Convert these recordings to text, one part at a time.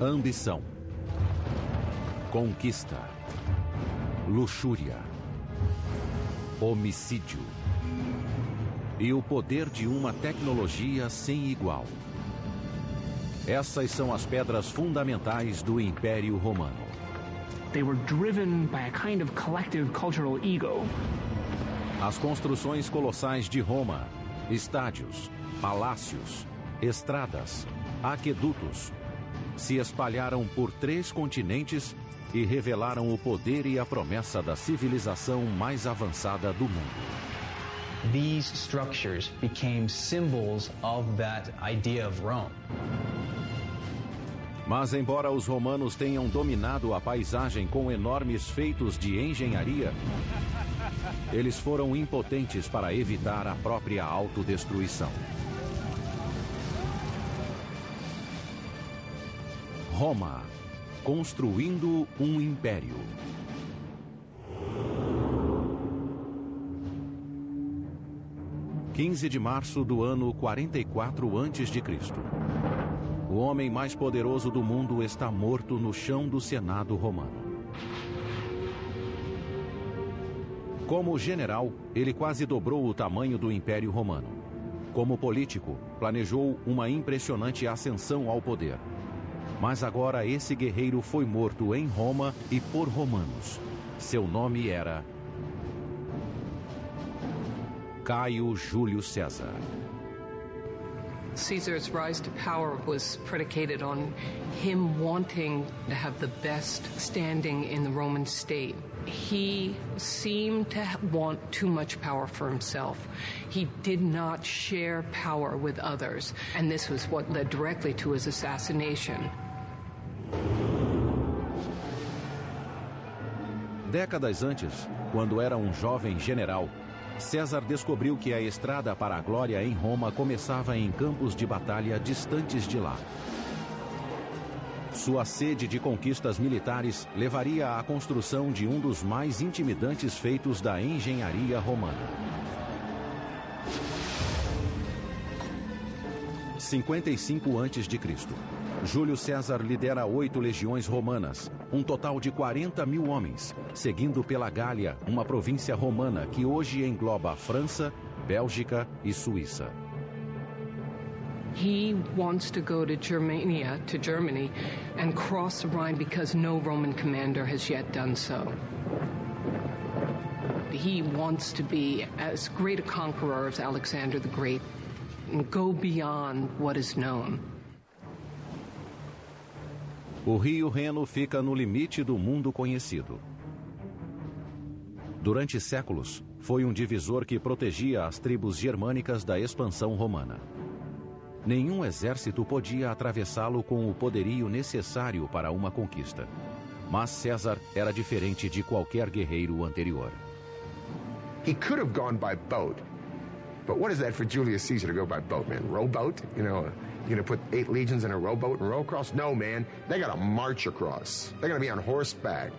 Ambição, conquista, luxúria, homicídio e o poder de uma tecnologia sem igual. Essas são as pedras fundamentais do Império Romano. They were driven by a kind of collective cultural ego. As construções colossais de Roma, estádios, palácios, estradas, aquedutos, se espalharam por 3 continentes e revelaram o poder e a promessa da civilização mais avançada do mundo. These structures became symbols of that idea of Rome. Mas embora os romanos tenham dominado a paisagem com enormes feitos de engenharia, eles foram impotentes para evitar a própria autodestruição. Roma, construindo um império. (15 de março do ano 44 a.C.) O homem mais poderoso do mundo está morto no chão do Senado romano. Como general, ele quase dobrou o tamanho do Império Romano. Como político, planejou uma impressionante ascensão ao poder. Mas agora esse guerreiro foi morto em Roma e por romanos. Seu nome era Caio Júlio César. Caesar's rise to power was predicated on him wanting to have the best standing in the Roman state. He seemed to want too much power for himself. He did not share power with others, and this was what led directly to his assassination. Décadas antes, quando era um jovem general, César descobriu que a estrada para a glória em Roma começava em campos de batalha distantes de lá. Sua sede de conquistas militares levaria à construção de um dos mais intimidantes feitos da engenharia romana. 55 a.C. Júlio César lidera 8 legiões romanas, um total de 40 mil homens, seguindo pela Gália, uma província romana que hoje engloba França, Bélgica e Suíça. He wants to go to Germany, and cross the Rhine because no Roman commander has yet done so. He wants to be as great a conqueror as Alexander the Great and go beyond what is known. O rio Reno fica no limite do mundo conhecido. Durante séculos, foi um divisor que protegia as tribos germânicas da expansão romana. Nenhum exército podia atravessá-lo com o poderio necessário para uma conquista. Mas César era diferente de qualquer guerreiro anterior. He could have gone by boat. But what is that for Julius Caesar to go by boat, man? Rowboat? You know, you're going to put 8 legions in a rowboat and row across? No, man. They got to march across. They're going to be on horseback.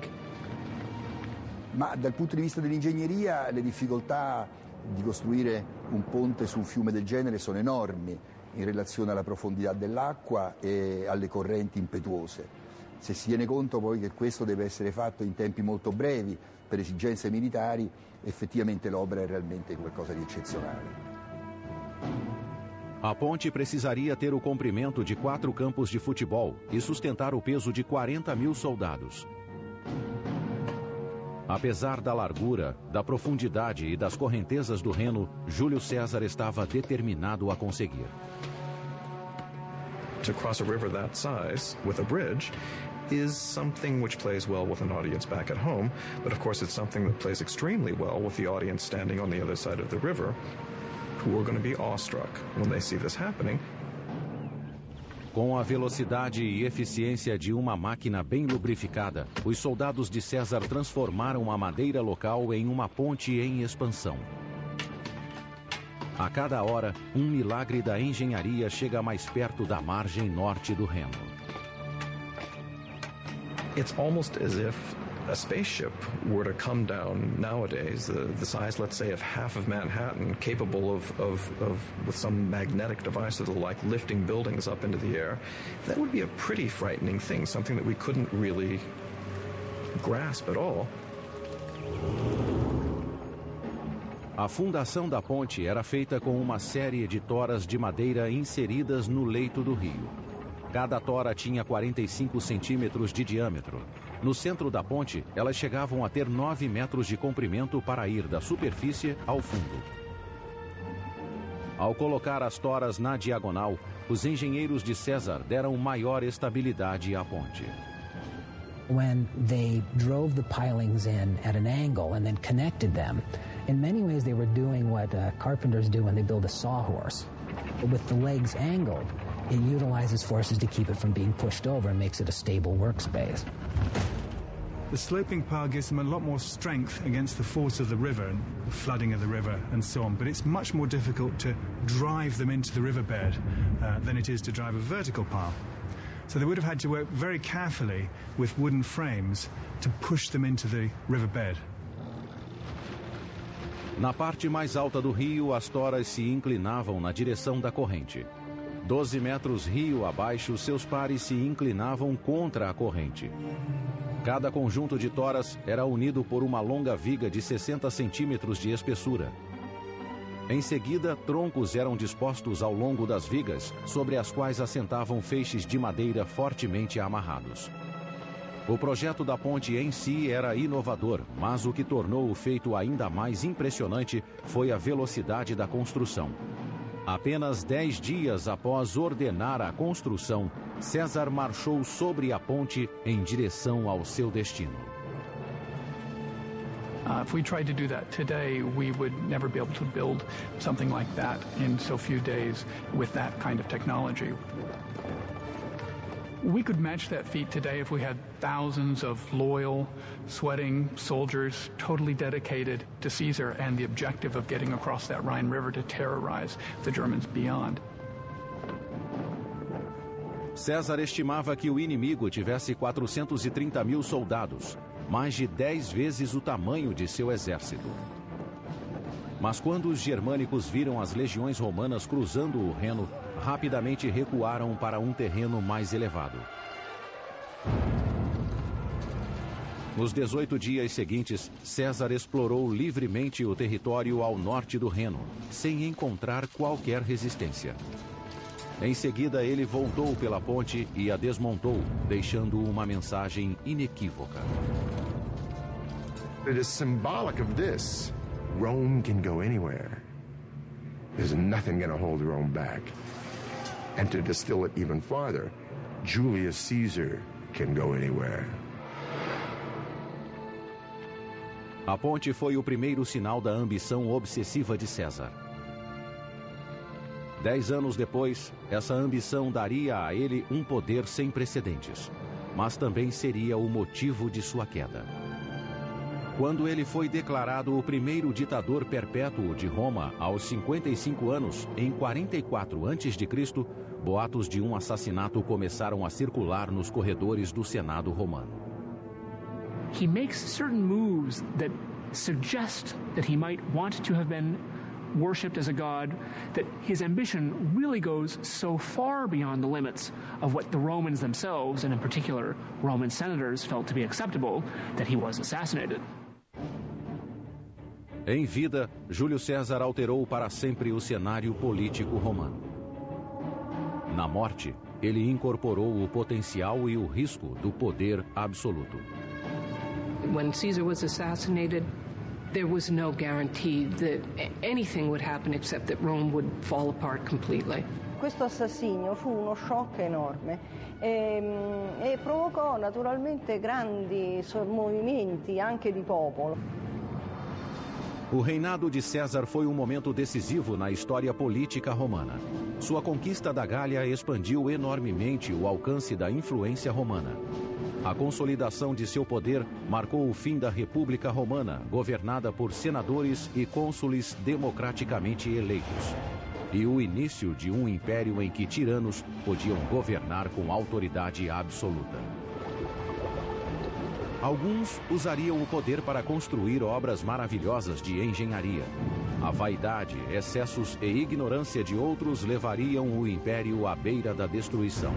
Ma dal punto di vista dell'ingegneria, le difficoltà di costruire un ponte su un fiume del genere sono enormi in relazione alla profondità dell'acqua e alle correnti impetuose. Se si tiene conto poi che questo deve essere fatto in tempi molto brevi per esigenze militari, effettivamente l'opera è realmente qualcosa di eccezionale. A ponte precisaria ter o comprimento de 4 campos de futebol e sustentar o peso de 40 mil soldados. Apesar da largura, da profundidade e das correntezas do Reno, Júlio César estava determinado a conseguir. To cross a river that size with a bridge is something which plays well with an audience back at home, but of course it's something that plays extremely well with the audience standing on the other side of the river, who are going to be awestruck when they see this happening. Com a velocidade e eficiência de uma máquina bem lubrificada, os soldados de César transformaram a madeira local em uma ponte em expansão. A cada hora, um milagre da engenharia chega mais perto da margem norte do Reno. It's almost as if a spaceship were to come down nowadays, the size, let's say, of half of Manhattan, capable of with some magnetic device that'll like lifting buildings up into the air, that would be a pretty frightening thing, something that we couldn't really grasp at all. A fundação da ponte era feita com uma série de toras de madeira inseridas no leito do rio. Cada tora tinha 45 centímetros de diâmetro. No centro da ponte, elas chegavam a ter 9 metros de comprimento para ir da superfície ao fundo. Ao colocar as toras na diagonal, os engenheiros de César deram maior estabilidade à ponte. When they drove the pilings in at an angle and then connected them, in many ways they were doing what carpenters do when they build a sawhorse. With the legs angled, it utilizes forces to keep it from being pushed over and makes it a stable workspace. The sloping pile gives them a lot more strength against the force of the river and the flooding of the river and so on, but it's much more difficult to drive them into the riverbed than it is to drive a vertical pile. So they would have had to work very carefully with wooden frames to push them into the riverbed. Na parte mais alta do rio, as toras se inclinavam na direção da corrente. 12 metros rio abaixo, seus pares se inclinavam contra a corrente. Cada conjunto de toras era unido por uma longa viga de 60 centímetros de espessura. Em seguida, troncos eram dispostos ao longo das vigas, sobre as quais assentavam feixes de madeira fortemente amarrados. O projeto da ponte em si era inovador, mas o que tornou o feito ainda mais impressionante foi a velocidade da construção. Apenas 10 dias após ordenar a construção, César marchou sobre a ponte em direção ao seu destino. If we tried to do that today, we would never be able to build something like that in so few days with that kind of technology. We could match that feat today if we had thousands of loyal, sweating soldiers totally dedicated to Caesar and the objective of getting across that Rhine River to terrorize the Germans beyond. César estimava que o inimigo tivesse 430 mil soldados, mais de 10 vezes o tamanho de seu exército. Mas quando os germânicos viram as legiões romanas cruzando o Reno, rapidamente recuaram para um terreno mais elevado. Nos 18 dias seguintes, César explorou livremente o território ao norte do Reno, sem encontrar qualquer resistência. Em seguida, ele voltou pela ponte e a desmontou, deixando uma mensagem inequívoca. It is symbolic of this. Rome can go anywhere. There's nothing going to hold Rome back. And to distill it even farther, Julius Caesar can go anywhere. A ponte foi o primeiro sinal da ambição obsessiva de César. 10 anos depois, essa ambição daria a ele um poder sem precedentes, mas também seria o motivo de sua queda. Quando ele foi declarado o primeiro ditador perpétuo de Roma aos 55 anos, em 44 a.C., boatos de um assassinato começaram a circular nos corredores do Senado romano. He makes certain moves that suggest that he might want to have been worshipped as a god, that his ambition really goes so far beyond the limits of what the Romans themselves, and in particular Roman senators, felt to be acceptable, that he was assassinated. Em vida, Júlio César alterou para sempre o cenário político romano. Na morte, ele incorporou o potencial e o risco do poder absoluto. When Caesar was assassinated, there was no guarantee that anything would happen except that Rome would fall apart completely. Questo assassinio fu uno shock enorme e provocò naturalmente grandi movimenti anche di popolo. O reinado de César foi um momento decisivo na história política romana. Sua conquista da Gália expandiu enormemente o alcance da influência romana. A consolidação de seu poder marcou o fim da República Romana, governada por senadores e cônsules democraticamente eleitos, e o início de um império em que tiranos podiam governar com autoridade absoluta. Alguns usariam o poder para construir obras maravilhosas de engenharia. A vaidade, excessos e ignorância de outros levariam o império à beira da destruição.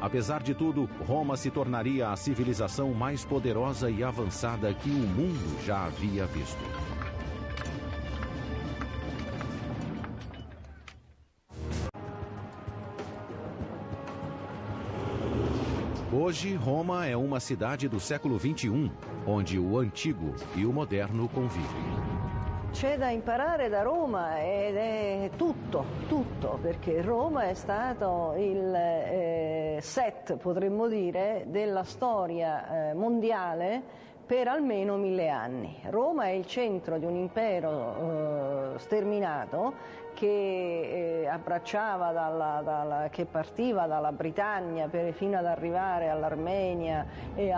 Apesar de tudo, Roma se tornaria a civilização mais poderosa e avançada que o mundo já havia visto. Hoje, Roma é uma cidade do século XXI, onde o antigo e o moderno convivem. C'è da imparare da Roma ed è tutto, perché Roma è stato il set, potremmo dire, della storia mondiale per almeno 1000 anni. Roma è il centro di un impero sterminato che abbracciava che partiva dalla Britannia fino ad arrivare all'Armenia e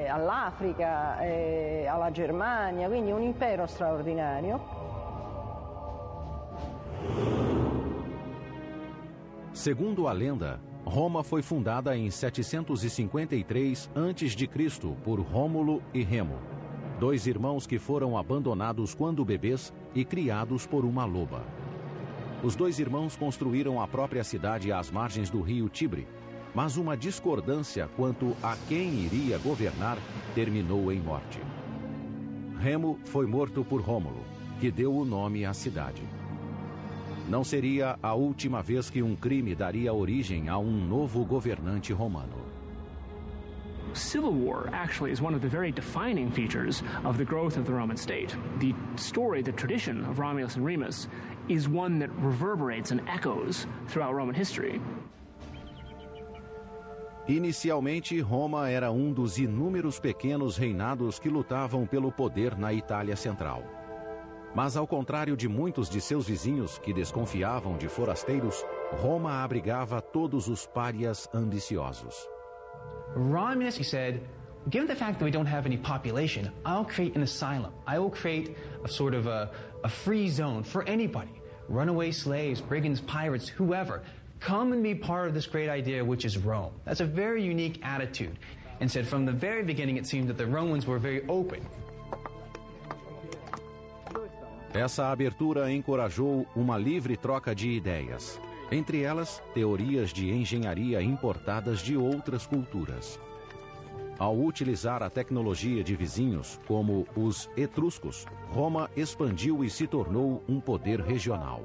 all'Africa e alla Germania, quindi un impero straordinario. Segundo a lenda, Roma foi fundada em 753 a.C. por Rômulo e Remo, dois irmãos que foram abandonados quando bebês e criados por uma loba. Os dois irmãos construíram a própria cidade às margens do rio Tibre, mas uma discordância quanto a quem iria governar terminou em morte. Remo foi morto por Rômulo, que deu o nome à cidade. Não seria a última vez que um crime daria origem a um novo governante romano. Civil war actually is one of the very defining features of the growth of the Roman state. The story, the tradition of Romulus and Remus is one that reverberates and echoes throughout Roman history. Inicialmente, Roma era um dos inúmeros pequenos reinados que lutavam pelo poder na Itália Central. Mas, ao contrário de muitos de seus vizinhos que desconfiavam de forasteiros, Roma abrigava todos os párias ambiciosos. Romulus, he said, given the fact that we don't have any population, I'll create an asylum. I will create a sort of a free zone for anybody. Runaway slaves, brigands, pirates, whoever. Come and be part of this great idea, which is Rome. That's a very unique attitude. And said from the very beginning, it seemed that the Romans were very open. Essa abertura encorajou uma livre troca de ideias. Entre elas, teorias de engenharia importadas de outras culturas. Ao utilizar a tecnologia de vizinhos, como os etruscos, Roma expandiu e se tornou um poder regional.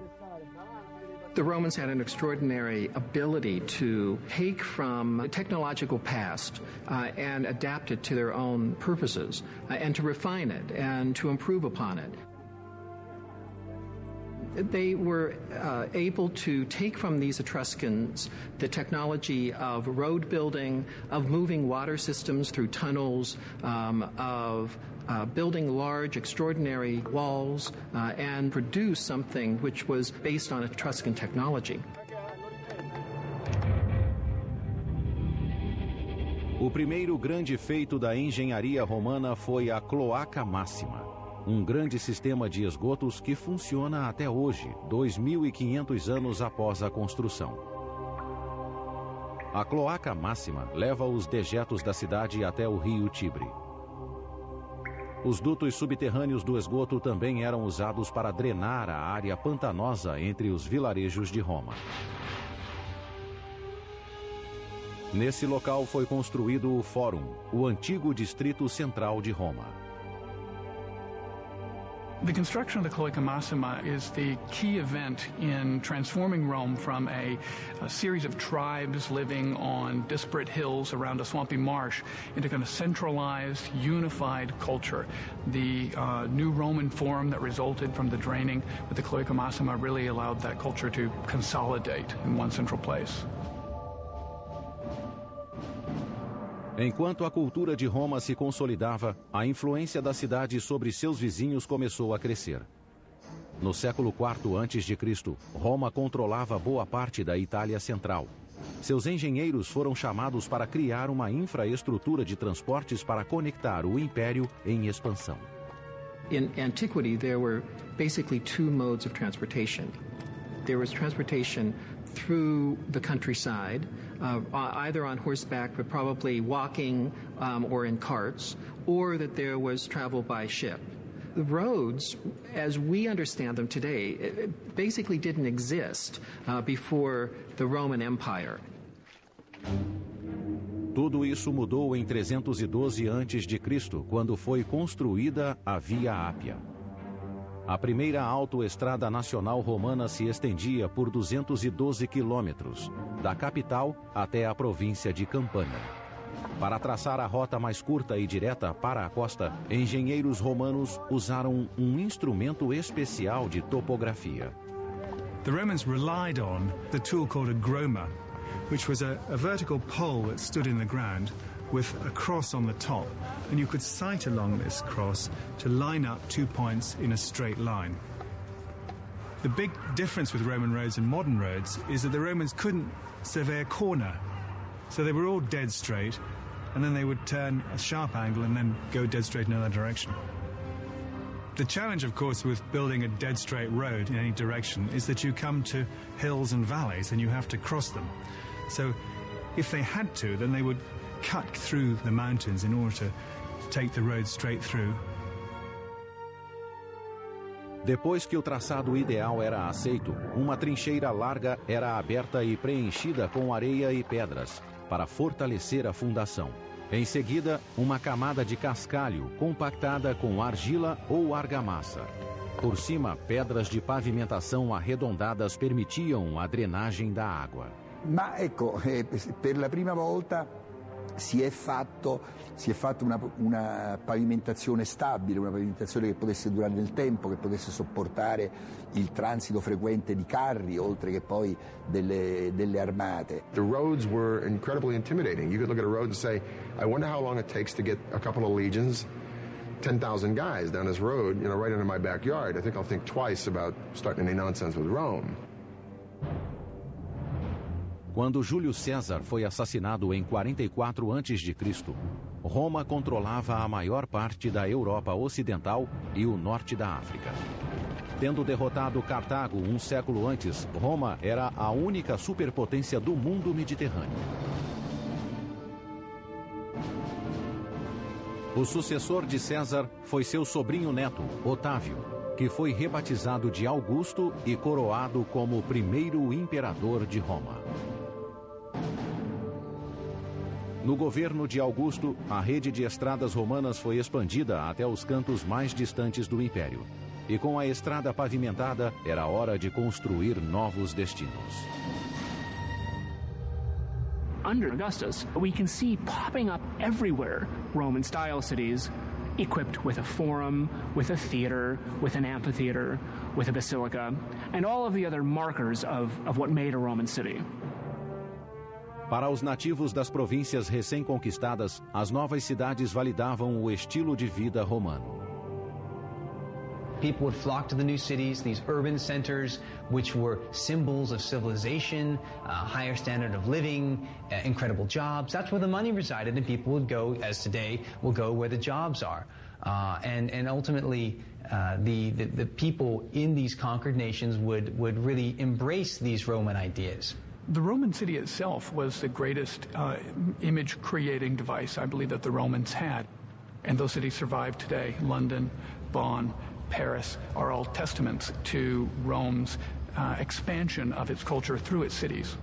The Romans had an extraordinary ability to take from the technological past and adapt it to their own purposes and to refine it and to improve upon it. They were able to take from these Etruscans the technology of road building, of moving water systems through tunnels, of building large, extraordinary walls, and produce something which was based on Etruscan technology. O primeiro grande feito da engenharia romana foi a Cloaca Máxima. Um grande sistema de esgotos que funciona até hoje, 2.500 anos após a construção. A Cloaca Máxima leva os dejetos da cidade até o rio Tibre. Os dutos subterrâneos do esgoto também eram usados para drenar a área pantanosa entre os vilarejos de Roma. Nesse local foi construído o Fórum, o antigo distrito central de Roma. The construction of the Cloaca Massima is the key event in transforming Rome from a series of tribes living on disparate hills around a swampy marsh into kind of centralized, unified culture. The new Roman Forum that resulted from the draining with the Cloaca Massima really allowed that culture to consolidate in one central place. Enquanto a cultura de Roma se consolidava, a influência da cidade sobre seus vizinhos começou a crescer. No século IV a.C., Roma controlava boa parte da Itália Central. Seus engenheiros foram chamados para criar uma infraestrutura de transportes para conectar o império em expansão. In antiquity, there were basically two modes of transportation. There was transportation through the countryside, either on horseback, but probably walking or in carts, or that there was travel by ship. The roads, as we understand them today, basically didn't exist before the Roman Empire. Tudo isso mudou em 312 a.C., quando foi construída a Via Ápia. A primeira autoestrada nacional romana se estendia por 212 quilômetros, da capital até a província de Campania. Para traçar a rota mais curta e direta para a costa, engenheiros romanos usaram um instrumento especial de topografia. The Romans relied on the tool called a groma, which was a vertical pole that stood in the ground with a cross on the top, and you could sight along this cross to line up 2 points in a straight line. The big difference with Roman roads and modern roads is that the Romans couldn't survey a corner, so they were all dead straight, and then they would turn a sharp angle and then go dead straight in another direction. The challenge, of course, with building a dead straight road in any direction is that you come to hills and valleys and you have to cross them. So if they had to, then they would cut through the mountains in order to take the road straight through. Depois que o traçado ideal era aceito, uma trincheira larga era aberta e preenchida com areia e pedras, para fortalecer a fundação. Em seguida, uma camada de cascalho compactada com argila ou argamassa. Por cima, pedras de pavimentação arredondadas permitiam a drenagem da água. Ma ecco, per la prima volta si è fatto una pavimentazione stabile, una pavimentazione che potesse durare nel tempo, che potesse sopportare il transito frequente di carri, oltre che poi delle armate. The roads were incredibly intimidating. You could look at a road and say, I wonder how long it takes to get a couple of legions, 10,000 guys down this road, right into my backyard. I think I'll think twice about starting any nonsense with Rome. Quando Júlio César foi assassinado em 44 a.C., Roma controlava a maior parte da Europa Ocidental e o norte da África. Tendo derrotado Cartago um século antes, Roma era a única superpotência do mundo mediterrâneo. O sucessor de César foi seu sobrinho neto, Otávio, que foi rebatizado de Augusto e coroado como o primeiro imperador de Roma. No governo de Augusto, a rede de estradas romanas foi expandida até os cantos mais distantes do império. E com a estrada pavimentada, era hora de construir novos destinos. Under Augustus, we can see popping up everywhere Roman-style cities equipped with a forum, with a theater, with an amphitheater, with a basilica, and all of the other markers of what made a Roman city. Para os nativos das províncias recém-conquistadas, as novas cidades validavam o estilo de vida romano. People would flock to the new cities, these urban centers, which were symbols of civilization, higher standard of living, incredible jobs. That's where the money resided, and people would go, as today, will go where the jobs are. And ultimately, the people in these conquered nations would really embrace these Roman ideas. The Roman city itself was the greatest image-creating device, I believe, that the Romans had. And those cities survive today. London, Bonn, Paris are all testaments to Rome's expansion of its culture through its cities.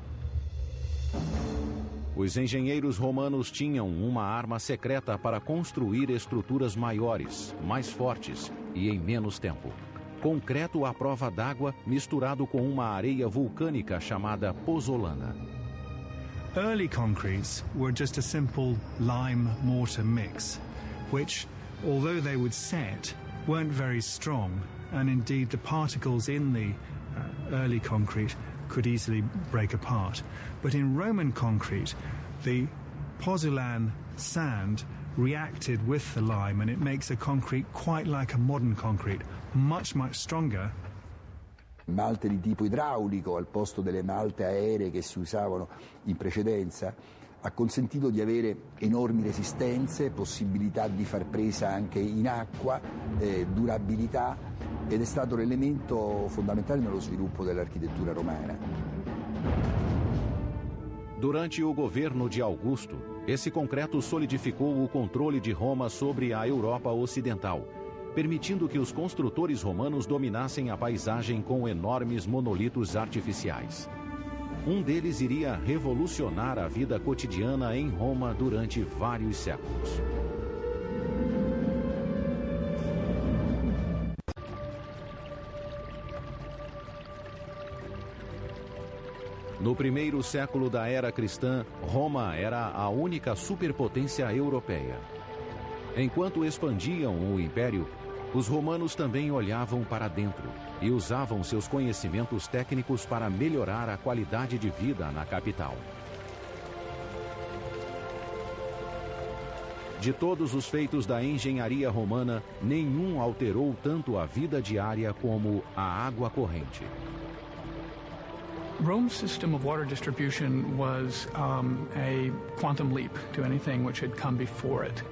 Os engenheiros romanos tinham uma arma secreta para construir estruturas maiores, mais fortes e em menos tempo. Concreto à prova d'água misturado com uma areia vulcânica chamada pozzolana. Early concretes were just a simple lime mortar mix, which, although they would set, weren't very strong, and indeed the particles in the early concrete could easily break apart. But in Roman concrete, the pozzolan sand reacted with the lime, and it makes a concrete quite like a modern concrete, much stronger. Malte di tipo idraulico al posto delle malte aeree che si usavano in precedenza ha consentito di avere enormi resistenze, possibilità di far presa anche in acqua, durabilità, ed è stato l'elemento fondamentale nello sviluppo dell'architettura romana. Durante o governo de Augusto, esse concreto solidificou o controle de Roma sobre a Europa Ocidental, permitindo que os construtores romanos dominassem a paisagem com enormes monolitos artificiais. Um deles iria revolucionar a vida cotidiana em Roma durante vários séculos. No primeiro século da era cristã, Roma era a única superpotência europeia. Enquanto expandiam o império, os romanos também olhavam para dentro e usavam seus conhecimentos técnicos para melhorar a qualidade de vida na capital. De todos os feitos da engenharia romana, nenhum alterou tanto a vida diária como a água corrente. Rome's system of water distribution was a quantum leap to anything which had come before it.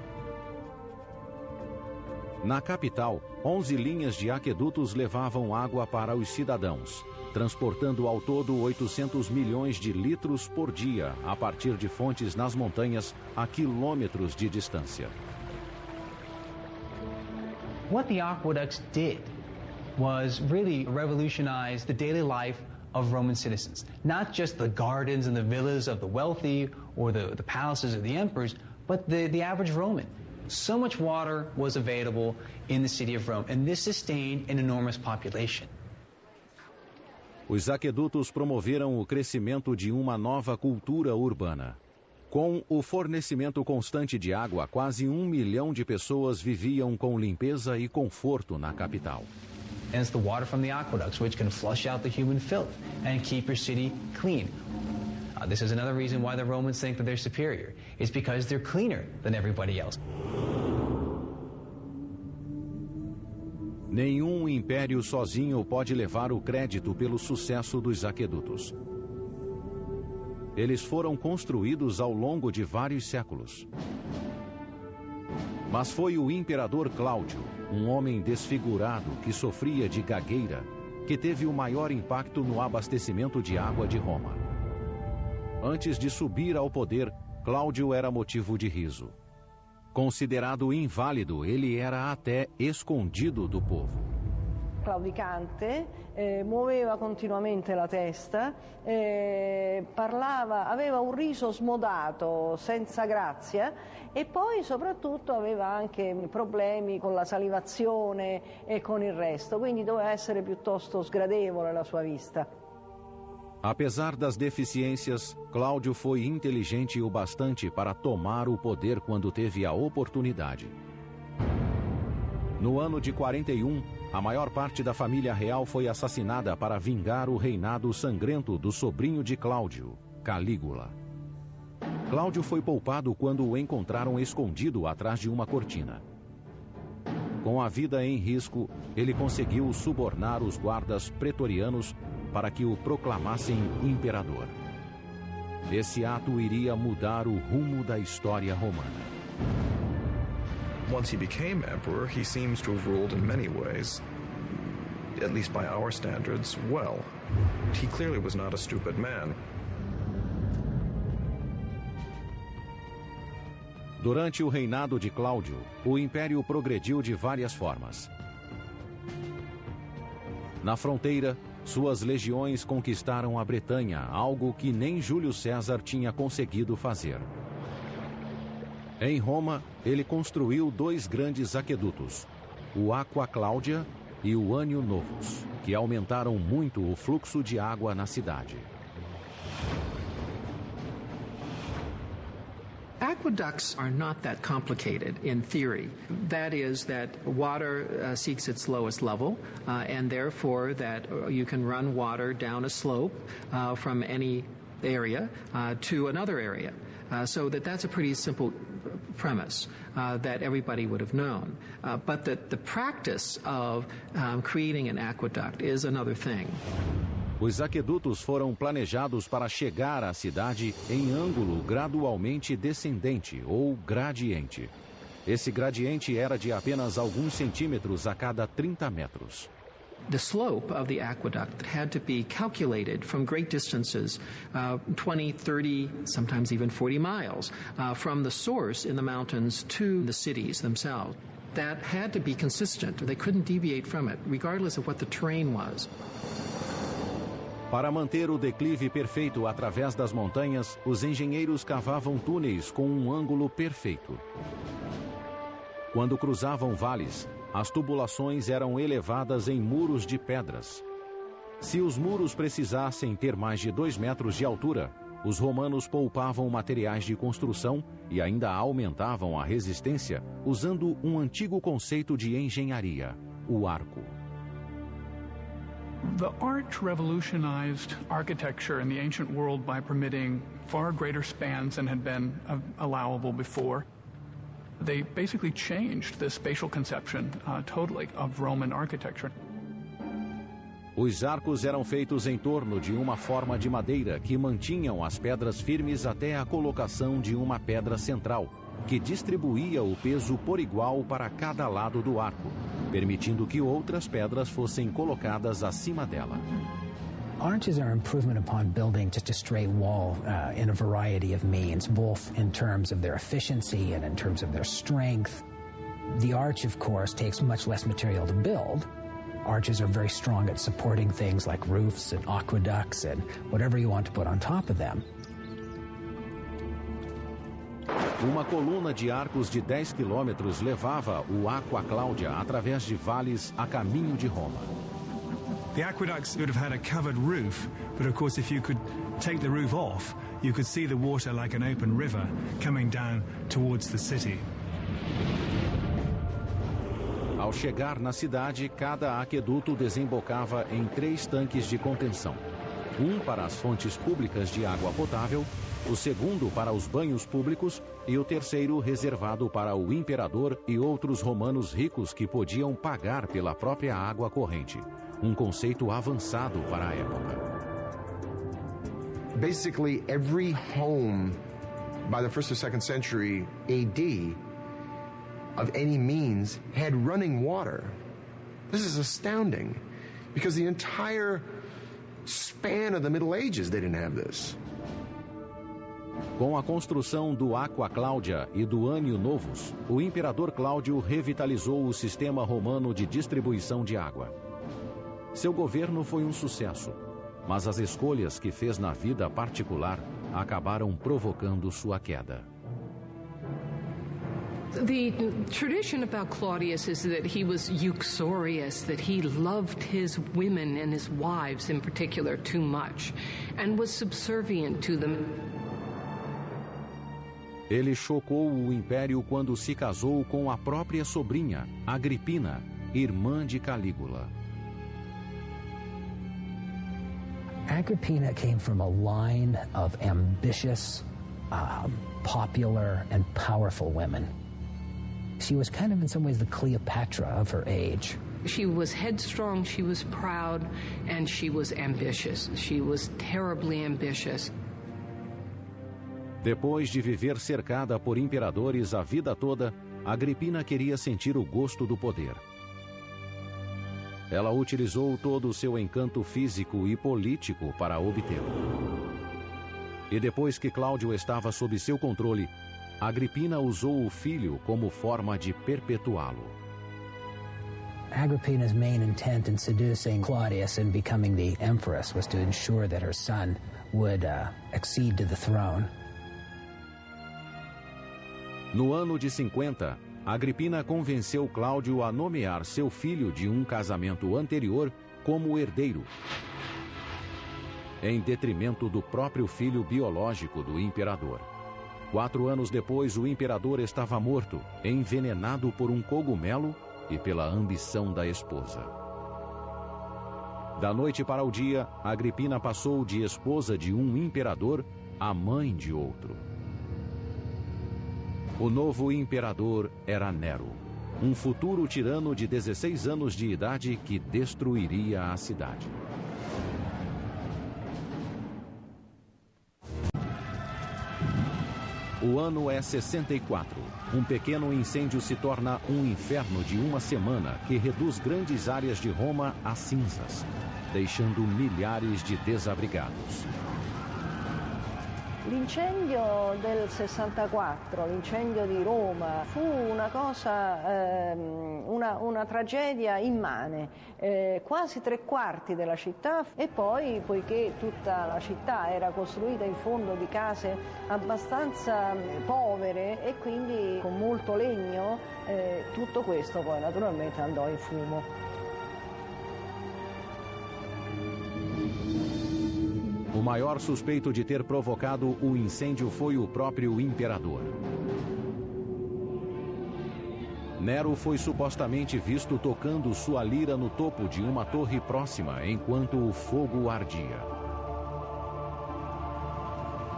Na capital, 11 linhas de aquedutos levavam água para os cidadãos, transportando ao todo 800 milhões de litros por dia a partir de fontes nas montanhas a quilômetros de distância. What the aqueducts did was really revolutionize the daily life of Roman citizens. Not just the gardens and the villas of the wealthy or the palaces of the emperors, but the average Roman. So much water was available in the city of Rome, and this sustained an enormous population. Os aquedutos promoveram o crescimento de uma nova cultura urbana. Com o fornecimento constante de água, quase 1 milhão de pessoas viviam com limpeza e conforto na capital. And it's the water from the aqueducts which can flush out the human filth and keep your city clean. This is another reason why the Romans think that they're superior. It's because they're cleaner than everybody else. Nenhum império sozinho pode levar o crédito pelo sucesso dos aquedutos. Eles foram construídos ao longo de vários séculos. Mas foi o imperador Cláudio, um homem desfigurado que sofria de gagueira, que teve o maior impacto no abastecimento de água de Roma. Antes de subir ao poder, Cláudio era motivo de riso. Considerado inválido, ele era até escondido do povo. Claudicante, muoveva continuamente la testa, parlava, aveva un riso smodato, senza grazia, e poi soprattutto aveva anche problemi con la salivazione e con il resto, quindi doveva essere piuttosto sgradevole la sua vista. Apesar das deficiências, Cláudio foi inteligente o bastante para tomar o poder quando teve a oportunidade. No ano de 41, a maior parte da família real foi assassinada para vingar o reinado sangrento do sobrinho de Cláudio, Calígula. Cláudio foi poupado quando o encontraram escondido atrás de uma cortina. Com a vida em risco, ele conseguiu subornar os guardas pretorianos para que o proclamassem imperador. Esse ato iria mudar o rumo da história romana. Once he became emperor, he seems to have ruled in many ways, at least by our standards, well. He clearly was not a stupid man. Durante o reinado de Cláudio, o império progrediu de várias formas. Na fronteira, suas legiões conquistaram a Bretanha, algo que nem Júlio César tinha conseguido fazer. Em Roma, ele construiu 2 grandes aquedutos, o Aqua Claudia e o Anio Novus, que aumentaram muito o fluxo de água na cidade. Aqueducts are not that complicated in theory. That is that water seeks its lowest level, and therefore that you can run water down a slope from any area to another area. So that's a pretty simple premise that everybody would have known. But the practice of creating an aqueduct is another thing. Os aquedutos foram planejados para chegar à cidade em ângulo gradualmente descendente ou gradiente. Esse gradiente era de apenas alguns centímetros a cada 30 metros. The slope of the aqueduct had to be calculated from great distances, 20, 30, sometimes even 40 miles, from the source in the mountains to the cities themselves. That had to be consistent. They couldn't deviate from it, regardless of what the terrain was. Para manter o declive perfeito através das montanhas, os engenheiros cavavam túneis com um ângulo perfeito. Quando cruzavam vales, as tubulações eram elevadas em muros de pedras. Se os muros precisassem ter mais de 2 metros de altura, os romanos poupavam materiais de construção e ainda aumentavam a resistência usando um antigo conceito de engenharia, o arco. The arch revolutionized architecture in the ancient world by permitting far greater spans than had been allowable before. They basically changed the spatial conception totally of Roman architecture. Os arcos eram feitos em torno de uma forma de madeira que mantinham as pedras firmes até a colocação de uma pedra central, que distribuía o peso por igual para cada lado do arco, permitindo que outras pedras fossem colocadas acima dela. Arches are improvement upon building just a straight wall in a variety of means, both in terms of their efficiency and in terms of their strength. The arch, of course, takes much less material to build. Arches are very strong at supporting things like roofs and aqueducts and whatever you want to put on top of them. Uma coluna de arcos de 10 quilômetros levava o Aqua Claudia através de vales a caminho de Roma. The aqueducts would have had a covered roof, but of course if you could take the roof off, you could see the water like an open river coming down towards the city. Ao chegar na cidade, cada aqueduto desembocava em 3 tanques de contenção. Um para as fontes públicas de água potável, o segundo para os banhos públicos e o terceiro reservado para o imperador e outros romanos ricos que podiam pagar pela própria água corrente. Um conceito avançado para a época. Basically, every home by the 1st or 2nd century AD of any means had running water. This is astounding because the entire span of the Middle Ages they didn't have this. Com a construção do Aqua Claudia e do Annio Novus, o imperador Cláudio revitalizou o sistema romano de distribuição de água. Seu governo foi um sucesso, mas as escolhas que fez na vida particular acabaram provocando sua queda. The tradition about Claudius is that he was uxorious, that he loved his women and his wives in particular too much, and was subservient to them. Ele chocou o império quando se casou com a própria sobrinha, Agripina, irmã de Calígula. Agrippina came from a line of ambitious, popular, and powerful women. She was kind of in some ways the Cleopatra of her age. She was headstrong, she was proud, and she was ambitious. She was terribly ambitious. Depois de viver cercada por imperadores a vida toda, Agripina queria sentir o gosto do poder. Ela utilizou todo o seu encanto físico e político para obtê-lo. E depois que Cláudio estava sob seu controle, Agripina usou o filho como forma de perpetuá-lo. Agrippina's main intent in seducing Claudius and becoming the empress was to ensure that her son would accede to the throne. No ano de 50, Agripina convenceu Cláudio a nomear seu filho de um casamento anterior como herdeiro, em detrimento do próprio filho biológico do imperador. 4 anos depois, o imperador estava morto, envenenado por um cogumelo e pela ambição da esposa. Da noite para o dia, Agripina passou de esposa de um imperador a mãe de outro. O novo imperador era Nero, um futuro tirano de 16 anos de idade que destruiria a cidade. O ano é 64. Um pequeno incêndio se torna um inferno de uma semana que reduz grandes áreas de Roma a cinzas, deixando milhares de desabrigados. L'incendio del 64, l'incendio di Roma, fu una cosa, una tragedia immane, quasi 3/4 della città, e poi, poiché tutta la città era costruita in fondo di case abbastanza povere e quindi con molto legno, tutto questo poi naturalmente andò in fumo. O maior suspeito de ter provocado o incêndio foi o próprio imperador. Nero foi supostamente visto tocando sua lira no topo de uma torre próxima enquanto o fogo ardia.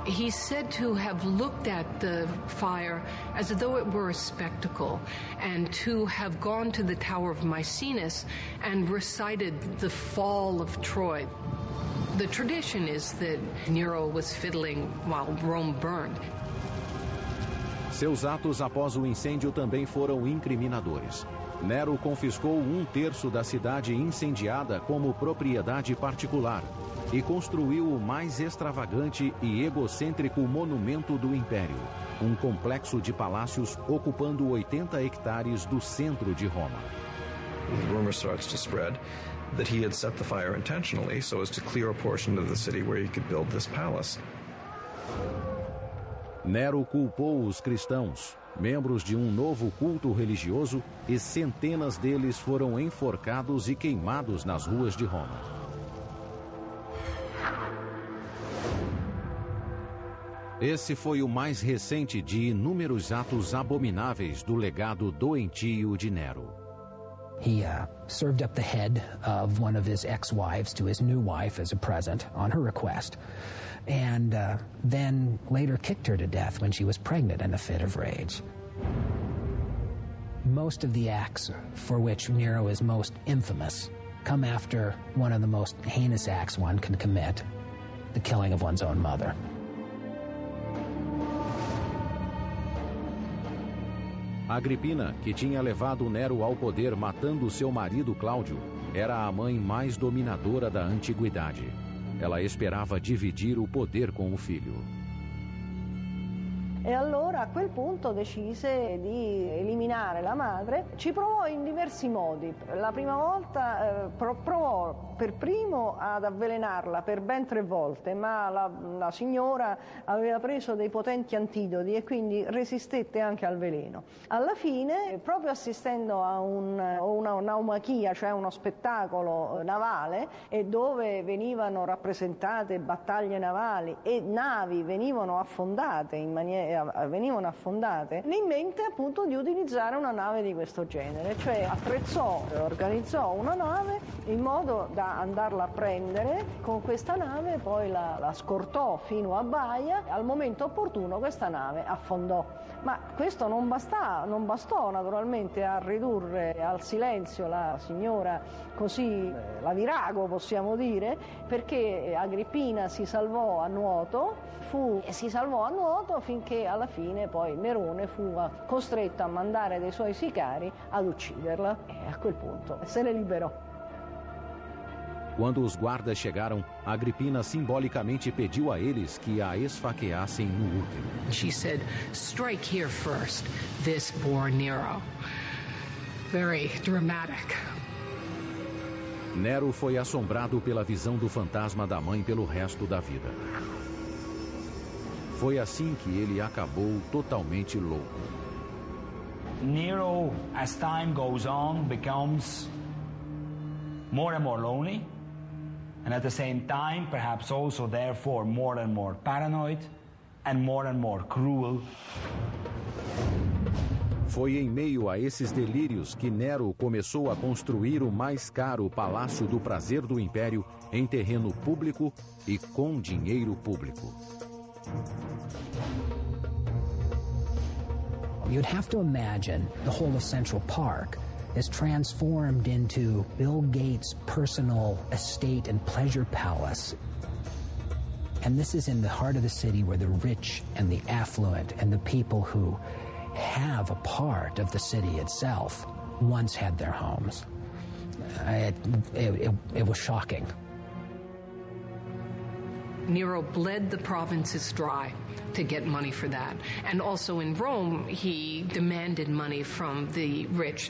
He's said to have looked at the fire as though it were a spectacle, and to have gone to the Tower of Maecenas and recited the fall of Troy. The tradition is that Nero was fiddling while Rome burned. Seus atos após o incêndio também foram incriminadores. Nero confiscou 1/3 da cidade incendiada como propriedade particular e construiu o mais extravagante e egocêntrico monumento do Império, um complexo de palácios ocupando 80 hectares do centro de Roma. The rumor starts to spread that he had set the fire intentionally so as to clear a portion of the city where he could build this palace. Nero culpou os cristãos, membros de um novo culto religioso, e centenas deles foram enforcados e queimados nas ruas de Roma. Esse foi o mais recente de inúmeros atos abomináveis do legado doentio de Nero. He served up the head of one of his ex-wives to his new wife as a present on her request, and then later kicked her to death when she was pregnant in a fit of rage. Most of the acts for which Nero is most infamous come after one of the most heinous acts one can commit, the killing of one's own mother. Agripina, que tinha levado Nero ao poder matando seu marido Cláudio, era a mãe mais dominadora da antiguidade. Ela esperava dividir o poder com o filho. E allora a quel punto decise di eliminare la madre. Ci provò in diversi modi. La prima volta provò per primo ad avvelenarla per ben 3 volte, ma la signora aveva preso dei potenti antidoti e quindi resistette anche al veleno. Alla fine, proprio assistendo a una naumachia, cioè uno spettacolo navale, e dove venivano rappresentate battaglie navali e navi venivano affondate in mente appunto di utilizzare una nave di questo genere, cioè attrezzò e organizzò una nave in modo da andarla a prendere con questa nave, poi la scortò fino a baia. Al momento opportuno questa nave affondò, ma questo non bastò naturalmente a ridurre al silenzio la signora, così la virago possiamo dire, perché Agrippina si salvò a nuoto finché alla fine poi Nerone fu costretto a mandare dei suoi sicari ad ucciderla, e a quel punto se ne liberò. Quando os guardas chegaram, Agripina simbolicamente pediu a eles que a esfaqueassem no útero. She said, "Strike here first. This bore Nero." Very dramatic. Nero foi assombrado pela visão do fantasma da mãe pelo resto da vida. Foi assim que ele acabou totalmente louco. Nero, as time goes on, becomes more and more lonely, and at the same time, perhaps also therefore more and more paranoid and more cruel. Foi em meio a esses delírios que Nero começou a construir o mais caro Palácio do Prazer do Império em terreno público e com dinheiro público. You'd have to imagine the whole of Central Park is transformed into Bill Gates' personal estate and pleasure palace. And this is in the heart of the city where the rich and the affluent and the people who have a part of the city itself once had their homes. It was shocking. Nero bled the provinces dry to get money for that. And also in Rome, he demanded money from the rich.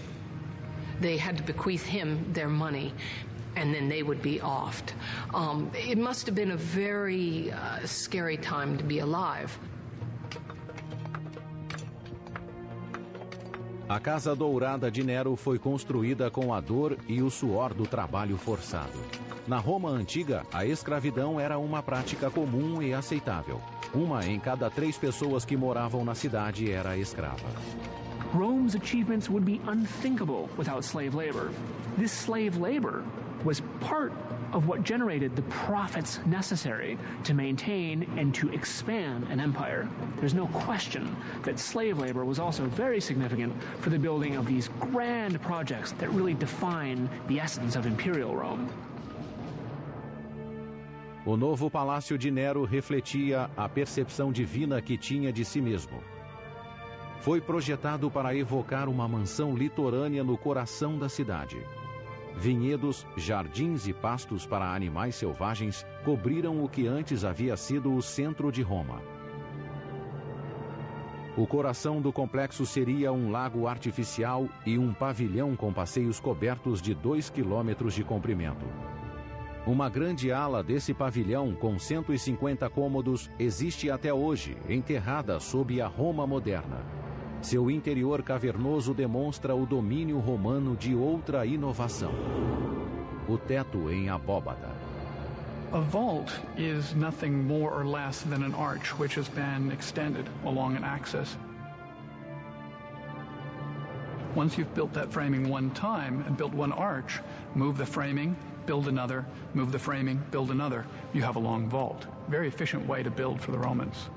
They had to bequeath him their money, and then they would be offed. It must have been a very scary time to be alive. A Casa Dourada de Nero foi construída com a dor e o suor do trabalho forçado. Na Roma antiga, a escravidão era uma prática comum e aceitável. Uma em cada 3 pessoas que moravam na cidade era escrava. Rome's achievements would be unthinkable without slave labor. This slave labor was part of what generated the profits necessary to maintain and to expand an empire. There's no question that slave labor was also very significant for the building of these grand projects that really define the essence of imperial Rome. O novo palácio de Nero refletia a percepção divina que tinha de si mesmo. Foi projetado para evocar uma mansão litorânea no coração da cidade. Vinhedos, jardins e pastos para animais selvagens cobriram o que antes havia sido o centro de Roma. O coração do complexo seria um lago artificial e um pavilhão com passeios cobertos de 2 quilômetros de comprimento. Uma grande ala desse pavilhão, com 150 cômodos, existe até hoje, enterrada sob a Roma moderna. Seu interior cavernoso demonstra o domínio romano de outra inovação: o teto em abóbada. A vault is nothing more or less than an arch which has been extended along an axis. Once you've built that framing one time and built one arch, move the framing, build another, move the framing, build another. You have a long vault. Very efficient way to build for the Romans.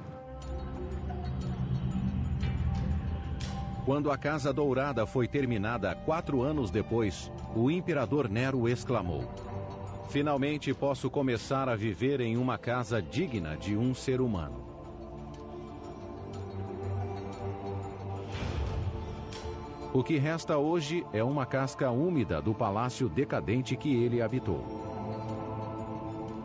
Quando a Casa Dourada foi terminada 4 anos depois, o imperador Nero exclamou: "Finalmente posso começar a viver em uma casa digna de um ser humano." O que resta hoje é uma casca úmida do palácio decadente que ele habitou.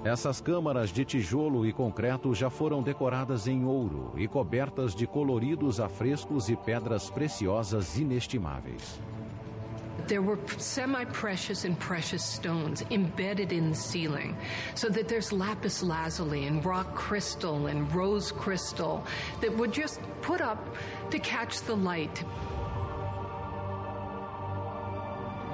Essas câmaras de tijolo e concreto já foram decoradas em ouro e cobertas de coloridos afrescos e pedras preciosas inestimáveis. There were semi-precious and precious stones embedded in the ceiling, so that there's lapis lazuli and rock crystal and rose crystal that would just put up to catch the light.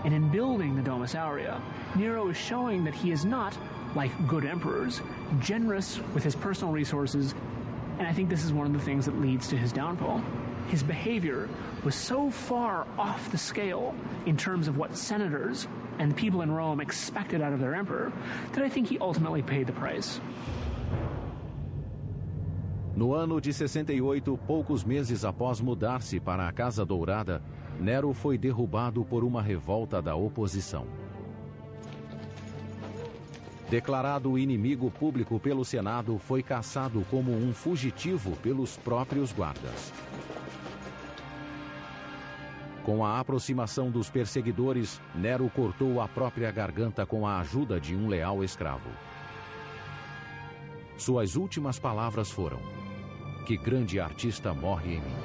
And in building the Domus Aurea, Nero is showing that he is not, like good emperors, generous with his personal resources, and I think this is one of the things that leads to his downfall. His behavior was so far off the scale in terms of what senators and the people in Rome expected out of their emperor that I think he ultimately paid the price. No ano de 68, poucos meses após mudar-se para a Casa Dourada, Nero foi derrubado por uma revolta da oposição. Declarado inimigo público pelo Senado, foi caçado como um fugitivo pelos próprios guardas. Com a aproximação dos perseguidores, Nero cortou a própria garganta com a ajuda de um leal escravo. Suas últimas palavras foram: "Que grande artista morre em mim."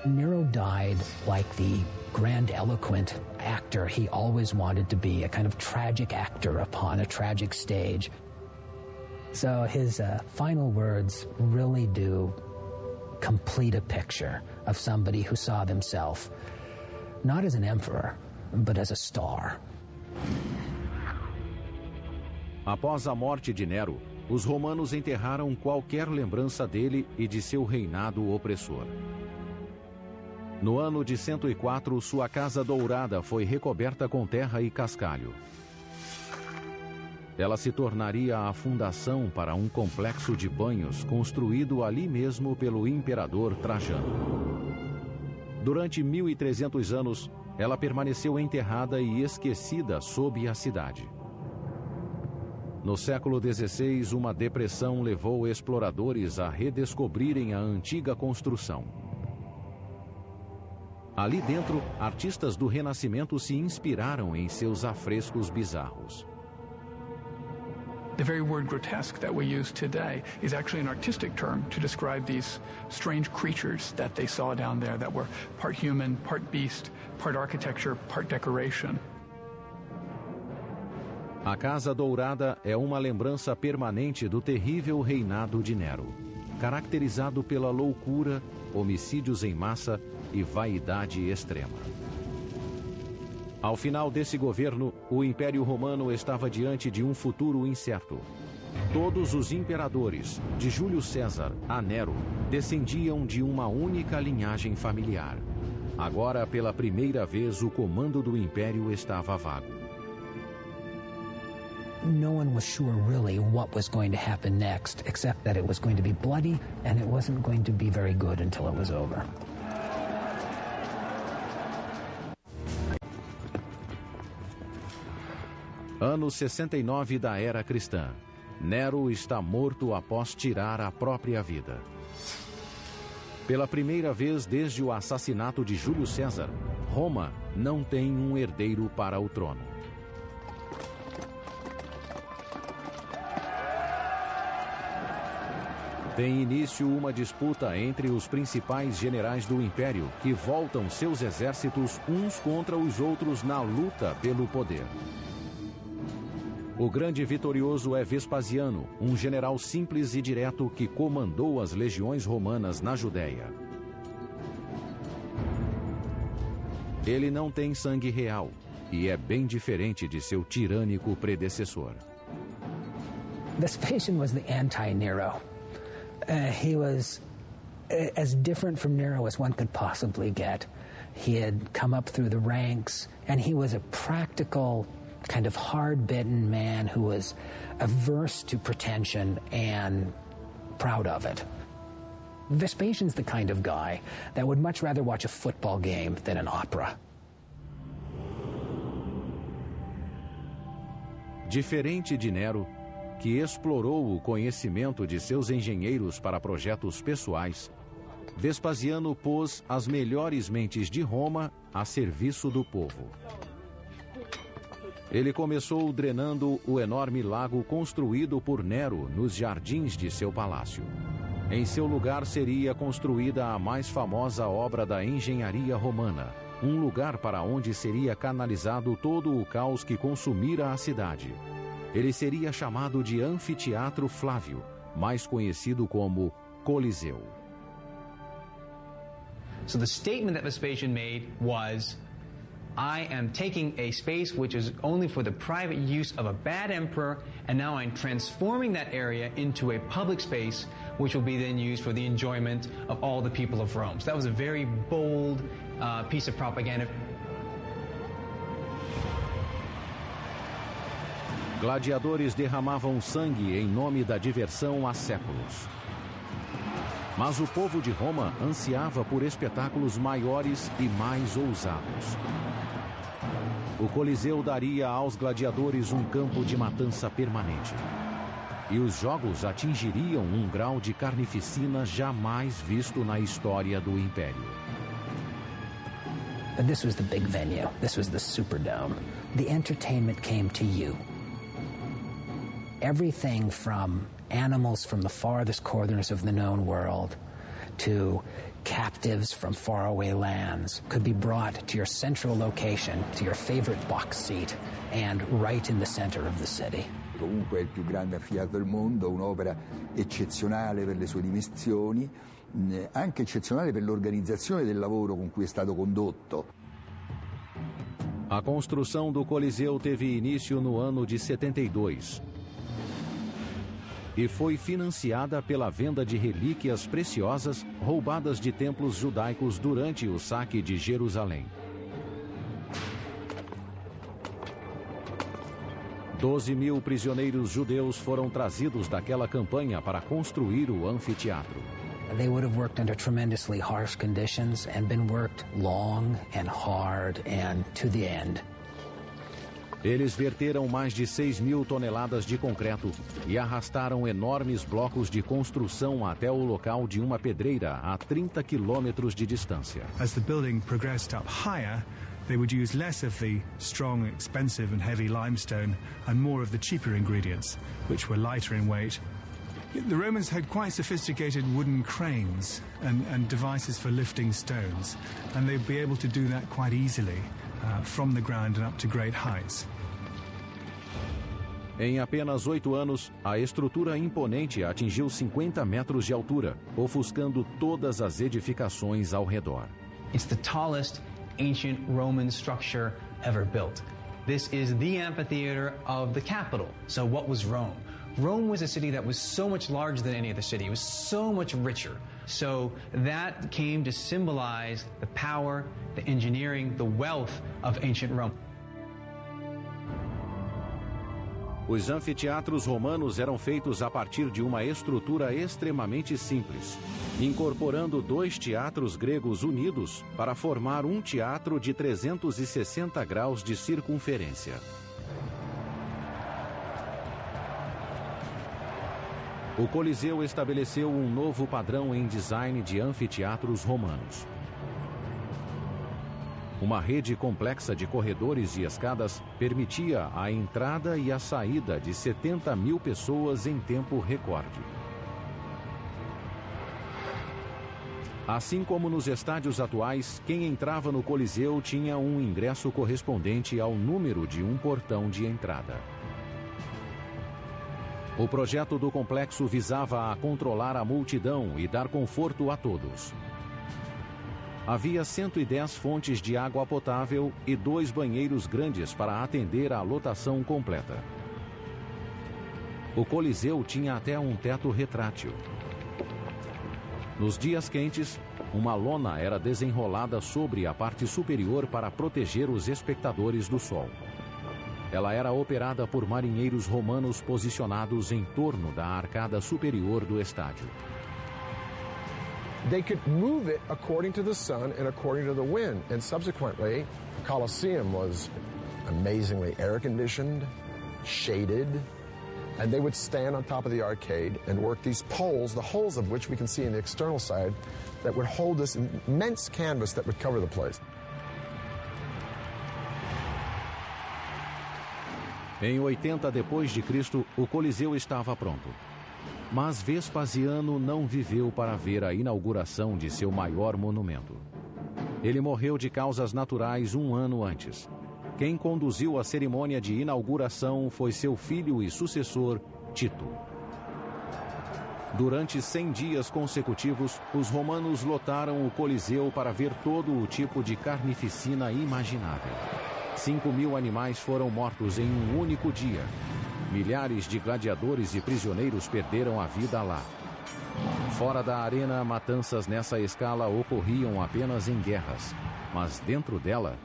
Nero died like the grandiloquent actor he always wanted to be, a kind of tragic actor upon a tragic stage. So his final words really do complete a picture of somebody who saw themselves not as an emperor, but as a star. Após a morte de Nero, os romanos enterraram qualquer lembrança dele e de seu reinado opressor. No ano de 104, sua Casa Dourada foi recoberta com terra e cascalho. Ela se tornaria a fundação para um complexo de banhos construído ali mesmo pelo imperador Trajano. Durante 1300 anos, ela permaneceu enterrada e esquecida sob a cidade. No século XVI, uma depressão levou exploradores a redescobrirem a antiga construção. Ali dentro, artistas do Renascimento se inspiraram em seus afrescos bizarros. The very word grotesque that we use today is actually an artistic term to describe these strange creatures that they saw down there that were part human, part beast, part architecture, part decoration. A Casa Dourada é uma lembrança permanente do terrível reinado de Nero, caracterizado pela loucura, homicídios em massa e vaidade extrema. Ao final desse governo, o Império Romano estava diante de um futuro incerto. Todos os imperadores, de Júlio César a Nero, descendiam de uma única linhagem familiar. Agora, pela primeira vez, o comando do Império estava vago. No one was sure really what was going to happen next, except that it was going to be bloody and it wasn't going to be very good until it was over. Ano 69 da Era Cristã. Nero está morto após tirar a própria vida. Pela primeira vez desde o assassinato de Júlio César, Roma não tem um herdeiro para o trono. Tem início uma disputa entre os principais generais do Império, que voltam seus exércitos uns contra os outros na luta pelo poder. O grande vitorioso é Vespasiano, um general simples e direto que comandou as legiões romanas na Judéia. Ele não tem sangue real e é bem diferente de seu tirânico predecessor. Vespasian was the anti-Nero. He was as different from Nero as one could possibly get. He had come up through the ranks, and he was a practical, kind of hard-bitten man who was averse to pretension and proud of it. Vespasian's the kind of guy that would much rather watch a football game than an opera. Diferente de Nero, que explorou o conhecimento de seus engenheiros para projetos pessoais, Vespasiano pôs as melhores mentes de Roma a serviço do povo. Ele começou drenando o enorme lago construído por Nero nos jardins de seu palácio. Em seu lugar seria construída a mais famosa obra da engenharia romana, um lugar para onde seria canalizado todo o caos que consumira a cidade. Ele seria chamado de Anfiteatro Flávio, mais conhecido como Coliseu. So the statement that Vespasian made was, I am taking a space which is only for the private use of a bad emperor, and now I'm transforming that area into a public space which will be then used for the enjoyment of all the people of Rome. So that was a very bold piece of propaganda. Gladiadores derramavam sangue em nome da diversão há séculos. Mas o povo de Roma ansiava por espetáculos maiores e mais ousados. O Coliseu daria aos gladiadores um campo de matança permanente. E os jogos atingiriam um grau de carnificina jamais visto na história do Império. But this was the big venue. This was the Superdome. The entertainment came to you. Everything from animals from the farthest corners of the known world to captives from faraway lands could be brought to your central location, to your favorite box seat, and right in the center of the city. Comunque è il più grande anfiteatro del mondo, un'opera eccezionale per le sue dimensioni, anche eccezionale per l'organizzazione del lavoro con cui è stato condotto. A construção do Coliseu teve início no ano de 72. E foi financiada pela venda de relíquias preciosas roubadas de templos judaicos durante o saque de Jerusalém. 12.000 prisioneiros judeus foram trazidos daquela campanha para construir o anfiteatro. They would have worked under tremendously harsh conditions and been worked long and hard and to the end. Eles verteram mais de 6.000 toneladas de concreto e arrastaram enormes blocos de construção até o local de uma pedreira a 30 quilômetros de distância. As the building progressed up higher, they would use less of the strong, expensive and heavy limestone and more of the cheaper ingredients, which were lighter in weight. The Romans had quite sophisticated wooden cranes and devices for lifting stones, and they'd be able to do that quite easily from the ground and up to great heights. Em apenas 8 anos, a estrutura imponente atingiu 50 metros de altura, ofuscando todas as edificações ao redor. It's the tallest ancient Roman structure ever built. This is the amphitheater of the capital. So what was Rome? Rome was a city that was so much larger than any other city. It was so much richer. So that came to symbolize the power, the engineering, the wealth of ancient Rome. Os anfiteatros romanos eram feitos a partir de uma estrutura extremamente simples, incorporando 2 teatros gregos unidos para formar um teatro de 360 graus de circunferência. O Coliseu estabeleceu um novo padrão em design de anfiteatros romanos. Uma rede complexa de corredores e escadas permitia a entrada e a saída de 70.000 pessoas em tempo recorde. Assim como nos estádios atuais, quem entrava no Coliseu tinha um ingresso correspondente ao número de um portão de entrada. O projeto do complexo visava a controlar a multidão e dar conforto a todos. Havia 110 fontes de água potável e 2 banheiros grandes para atender à lotação completa. O Coliseu tinha até um teto retrátil. Nos dias quentes, uma lona era desenrolada sobre a parte superior para proteger os espectadores do sol. Ela era operada por marinheiros romanos posicionados em torno da arcada superior do estádio. They could move it according to the sun and according to the wind. And subsequently, the Colosseum was amazingly air-conditioned, shaded, and they would stand on top of the arcade and work these poles, the holes of which we can see in the external side, that would hold this immense canvas that would cover the place. Em 80 depois de Cristo, o Coliseu estava pronto. Mas Vespasiano não viveu para ver a inauguração de seu maior monumento. Ele morreu de causas naturais 1 ano antes. Quem conduziu a cerimônia de inauguração foi seu filho e sucessor, Tito. Durante 100 dias consecutivos, os romanos lotaram o Coliseu para ver todo o tipo de carnificina imaginável. 5.000 animais foram mortos em um único dia. Milhares de gladiadores e prisioneiros perderam a vida lá. Fora da arena, matanças nessa escala ocorriam apenas em guerras, mas dentro dela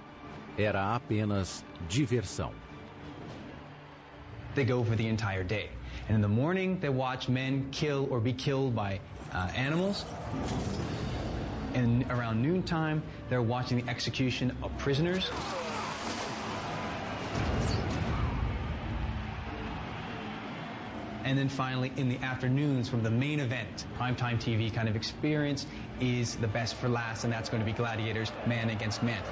era apenas diversão. They go for the entire day. And in the morning, they watch men kill or be killed by animals. And around noontime, they're watching the execution of prisoners. And then finally, in the afternoons, from the main event, primetime TV kind of experience is the best for last, and that's going to be gladiators, man against man.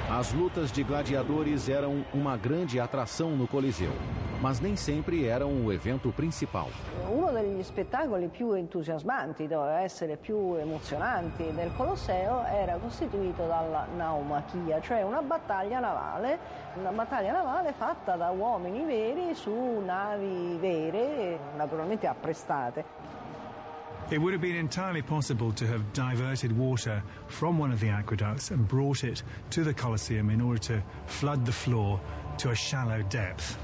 As lutas de gladiadores eram uma grande atração no Coliseu, mas nem sempre eram o evento principal. Uno degli spettacoli più entusiasmanti, doveva essere più emozionanti del Colosseo, era costituito dalla naumachia, cioè una battaglia navale fatta da uomini veri su navi vere, naturalmente apprestate. It would have been entirely possible to have diverted water from one of the aqueducts and brought it to the Colosseum in order to flood the floor to a shallow depth.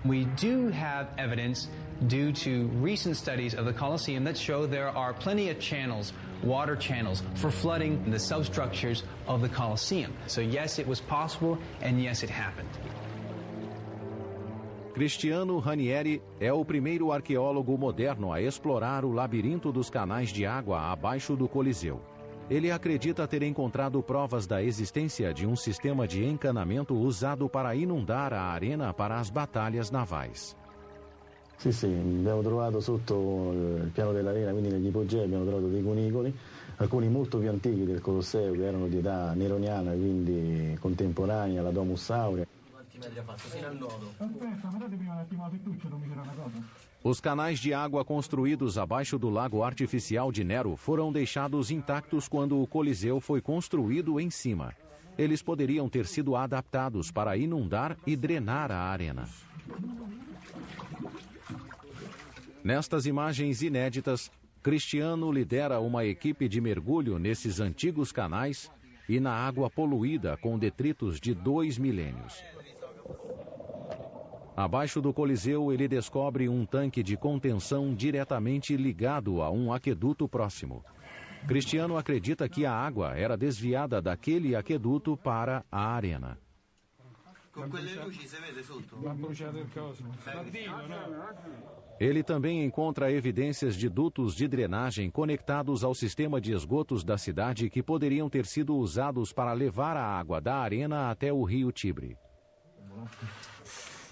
We do have evidence due to recent studies of the Colosseum that show there are plenty of channels, water channels, for flooding the substructures of the Colosseum. So yes, it was possible, and yes, it happened. Cristiano Ranieri é o primeiro arqueólogo moderno a explorar o labirinto dos canais de água abaixo do Coliseu. ele acredita ter encontrado provas da existência de um sistema de encanamento usado para inundar a arena para as batalhas navais. Sì, sì, abbiamo trovato sotto il piano dell'arena, quindi negli ipogei abbiamo trovato dei cunicoli, alcuni molto più antichi del Colosseo, che erano di età neroniana, quindi contemporanea alla Domus Aurea. Os canais de água construídos abaixo do lago artificial de Nero foram deixados intactos quando o Coliseu foi construído em cima. Eles poderiam ter sido adaptados para inundar e drenar a arena. Nestas imagens inéditas, Cristiano lidera uma equipe de mergulho nesses antigos canais e na água poluída com detritos de 2 milênios. Abaixo do Coliseu, ele descobre um tanque de contenção diretamente ligado a um aqueduto próximo. Cristiano acredita que a água era desviada daquele aqueduto para a arena. Ele também encontra evidências de dutos de drenagem conectados ao sistema de esgotos da cidade que poderiam ter sido usados para levar a água da arena até o rio Tibre.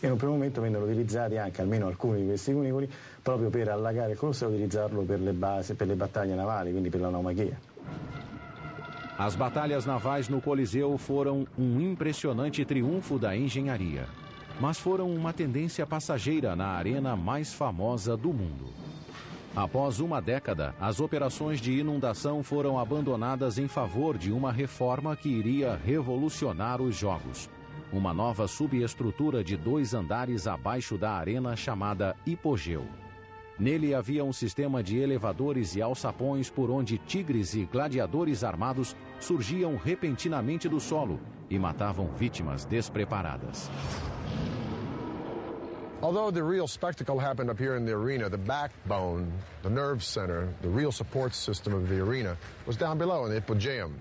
In un primo momento vennero utilizzati anche almeno alcuni di questi cunicoli proprio per allagare il Colosseo e utilizzarlo per le basi, per le battaglie navali, quindi per la naumachia. As batalhas navais no Coliseu foram um impressionante triunfo da engenharia, mas foram uma tendência passageira na arena mais famosa do mundo. Após uma década, as operações de inundação foram abandonadas em favor de uma reforma que iria revolucionar os jogos. Uma nova subestrutura de 2 andares abaixo da arena chamada hipogeu. Nele havia um sistema de elevadores e alçapões por onde tigres e gladiadores armados surgiam repentinamente do solo e matavam vítimas despreparadas. Although the real spectacle happened up here in the arena, the backbone, the nerve center, the real support system of the arena was down below in the Hippogeum.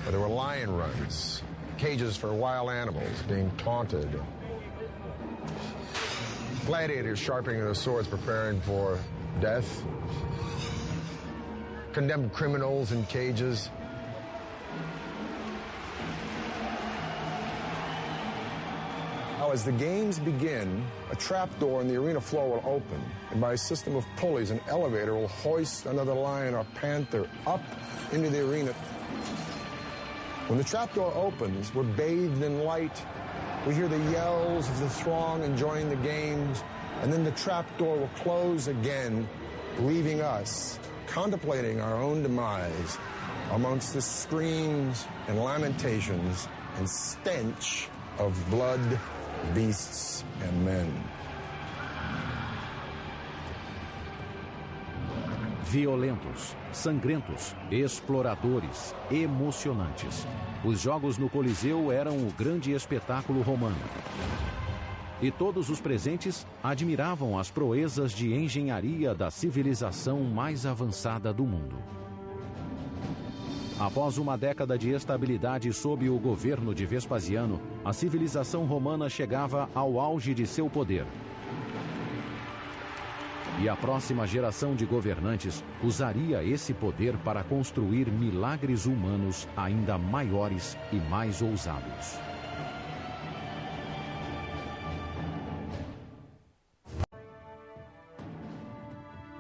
Where there were lion runs, cages for wild animals being taunted, gladiators sharpening their swords preparing for death, condemned criminals in cages. Now, as the games begin, a trapdoor in the arena floor will open, and by a system of pulleys, an elevator will hoist another lion or panther up into the arena. When the trapdoor opens, we're bathed in light. We hear the yells of the throng enjoying the games, and then the trapdoor will close again, leaving us contemplating our own demise amongst the screams and lamentations and stench of blood, beasts, and men. Violentos, sangrentos, exploradores, emocionantes. Os jogos no Coliseu eram o grande espetáculo romano. E todos os presentes admiravam as proezas de engenharia da civilização mais avançada do mundo. Após uma década de estabilidade sob o governo de Vespasiano, a civilização romana chegava ao auge de seu poder. E a próxima geração de governantes usaria esse poder para construir milagres humanos ainda maiores e mais ousados.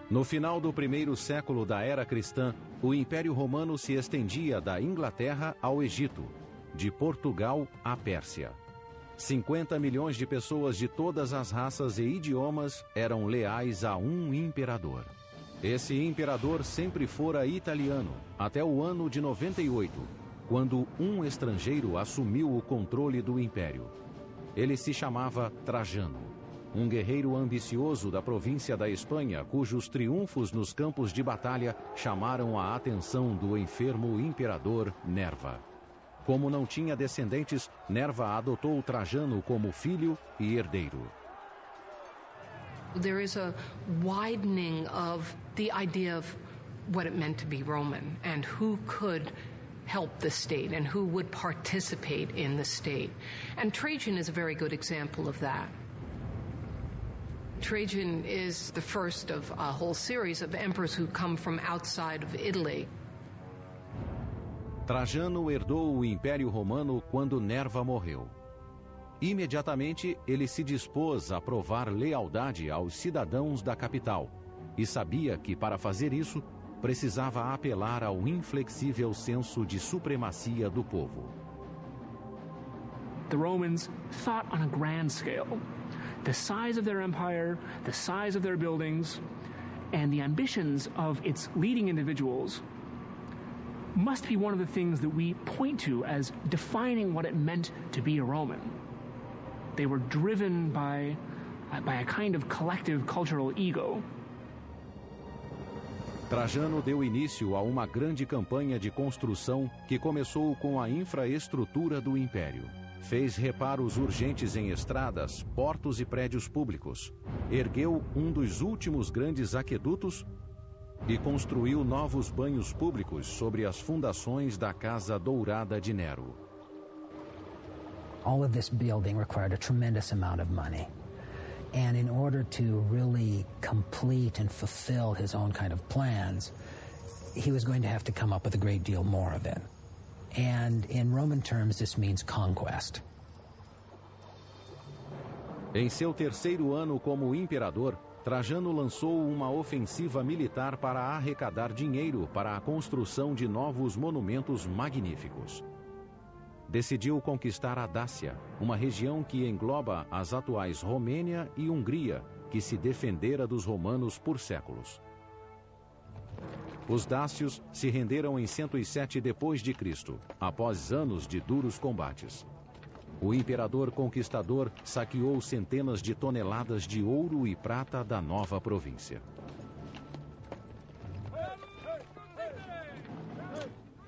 No final do primeiro século da era cristã, o Império Romano se estendia da Inglaterra ao Egito, de Portugal à Pérsia. 50 milhões de pessoas de todas as raças e idiomas eram leais a um imperador. Esse imperador sempre fora italiano, até o ano de 98, quando um estrangeiro assumiu o controle do império. Ele se chamava Trajano, um guerreiro ambicioso da província da Espanha, cujos triunfos nos campos de batalha chamaram a atenção do enfermo imperador Nerva. Como não tinha descendentes, Nerva adotou Trajano como filho e herdeiro. There is a widening of the idea of what it meant to be Roman and who could help the state and who would participate in the state. And Trajan is a very good example of that. Trajan is the first of a whole series of emperors who come from outside of Italy. Trajano herdou o Império Romano quando Nerva morreu. Imediatamente, ele se dispôs a provar lealdade aos cidadãos da capital e sabia que, para fazer isso, precisava apelar ao inflexível senso de supremacia do povo. The Romans thought on a grand scale. The size of their empire, the size of their buildings, and the ambitions of its leading individuals must be one of the things that we point to as defining what it meant to be a Roman. They were driven by a kind of collective cultural ego. Trajano deu início a uma grande campanha de construção que começou com a infraestrutura do Império. Fez reparos urgentes em estradas, portos e prédios públicos. Ergueu um dos últimos grandes aquedutos e construiu novos banhos públicos sobre as fundações da Casa Dourada de Nero. All of this building required a tremendous amount of money. And in order to really complete and fulfill his own kind of plans, he was going to have to come up with a great deal more of it. And in Roman terms, this means conquest. Em seu terceiro ano como imperador, Trajano lançou uma ofensiva militar para arrecadar dinheiro para a construção de novos monumentos magníficos. Decidiu conquistar a Dácia, uma região que engloba as atuais Romênia e Hungria, que se defendera dos romanos por séculos. Os dácios se renderam em 107 d.C., após anos de duros combates. O imperador conquistador saqueou centenas de toneladas de ouro e prata da nova província.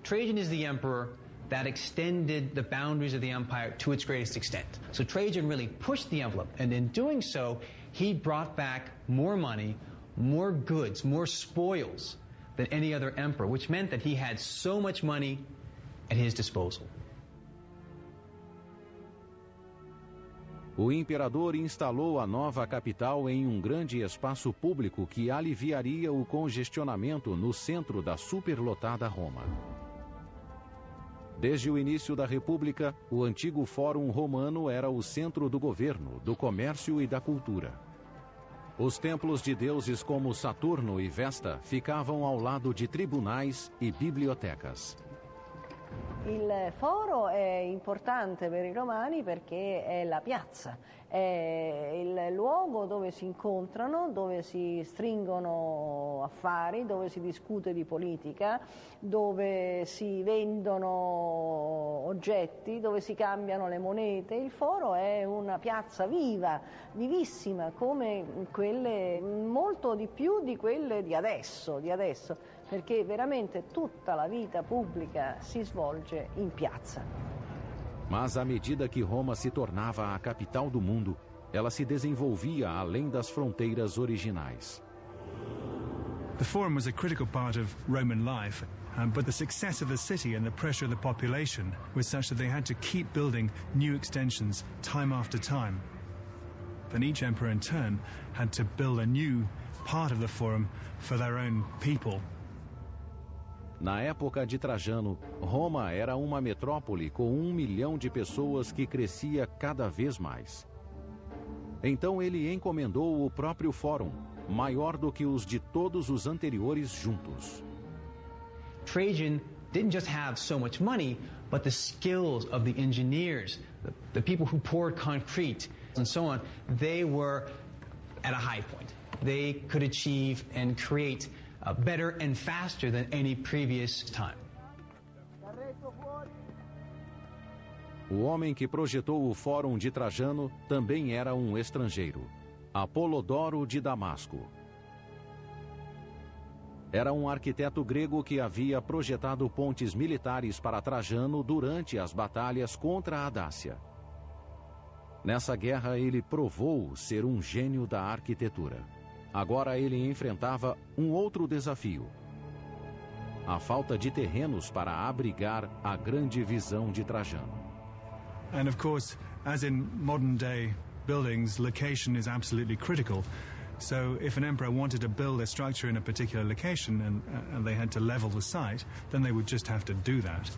Trajan is the emperor that extended the boundaries of the empire to its greatest extent. So Trajan really pushed the envelope, and in doing so, he brought back more money, more goods, more spoils than any other emperor, which meant that he had so much money at his disposal. O imperador instalou a nova capital em um grande espaço público que aliviaria o congestionamento no centro da superlotada Roma. Desde o início da República, o antigo Fórum Romano era o centro do governo, do comércio e da cultura. Os templos de deuses como Saturno e Vesta ficavam ao lado de tribunais e bibliotecas. Il foro è importante per i romani perché è la piazza, è il luogo dove si incontrano, dove si stringono affari, dove si discute di politica, dove si vendono oggetti, dove si cambiano le monete. Il foro è una piazza viva, vivissima, come quelle, molto di più di quelle di adesso, perché veramente tutta la vita pubblica si svolge in piazza. Mas à medida que Roma se tornava a capital do mundo, ela se desenvolvia além das fronteiras originais. The Forum was a critical part of Roman life, but the success of the city and the pressure of the population was such that they had to keep building new extensions time after time. And each emperor in turn had to build a new part of the Forum for their own people. Na época de Trajano, Roma era uma metrópole com 1 milhão de pessoas que crescia cada vez mais. Então ele encomendou o próprio Fórum, maior do que os de todos os anteriores juntos. Trajan didn't just have so much money, but the skills of the engineers, the people who poured concrete and so on, they were at a high point. They could achieve and create better and faster than any previous time. O homem que projetou o Fórum de Trajano também era um estrangeiro, Apolodoro de Damasco. Era um arquiteto grego que havia projetado pontes militares para Trajano durante as batalhas contra a Dácia. Nessa guerra ele provou ser um gênio da arquitetura. Agora ele enfrentava um outro desafio: a falta de terrenos para abrigar a grande visão de Trajano. And of course, as in modern day buildings, location is absolutely critical. So if an emperor wanted to build a structure in a particular location and they had to level the site, then they would just have to do that.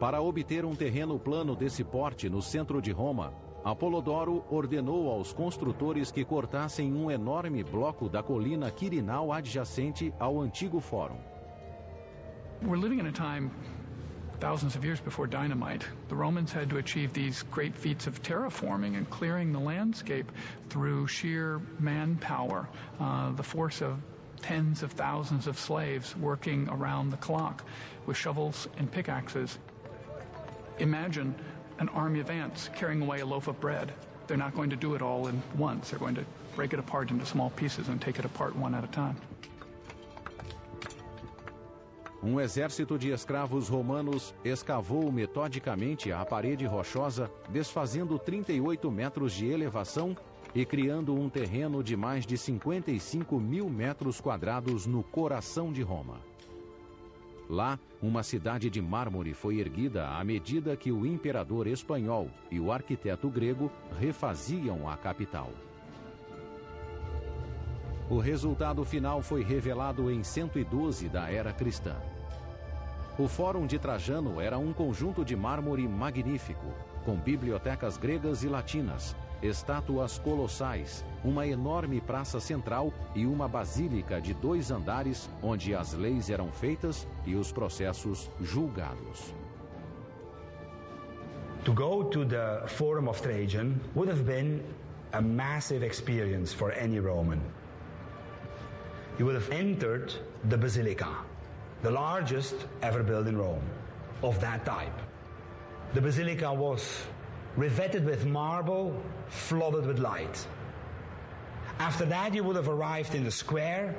Para obter um terreno plano desse porte no centro de Roma, Apolodoro ordenou aos construtores que cortassem um enorme bloco da colina Quirinal adjacente ao antigo fórum. We're living in a time thousands of years before dynamite. The Romans had to achieve these great feats of terraforming and clearing the landscape through sheer manpower, the force of tens of thousands of slaves working around the clock with shovels and pickaxes. Imagine an army of ants carrying away a loaf of bread. They're not going to do it all in once. They're going to break it apart into small pieces and take it apart one at a time. Um exército de escravos romanos escavou metodicamente a parede rochosa, desfazendo 38 metros de elevação e criando um terreno de mais de 55 mil metros quadrados no coração de Roma. Lá, uma cidade de mármore foi erguida à medida que o imperador espanhol e o arquiteto grego refaziam a capital. O resultado final foi revelado em 112 da era cristã. O Fórum de Trajano era um conjunto de mármore magnífico, com bibliotecas gregas e latinas, estátuas colossais, uma enorme praça central e uma basílica de 2 andares onde as leis eram feitas e os processos julgados. To go to the Forum of Trajan would have been a massive experience for any Roman. You would have entered the Basilica, the largest ever built in Rome, of that type. The Basilica was revetted with marble, flooded with light. After that, you would have arrived in the square.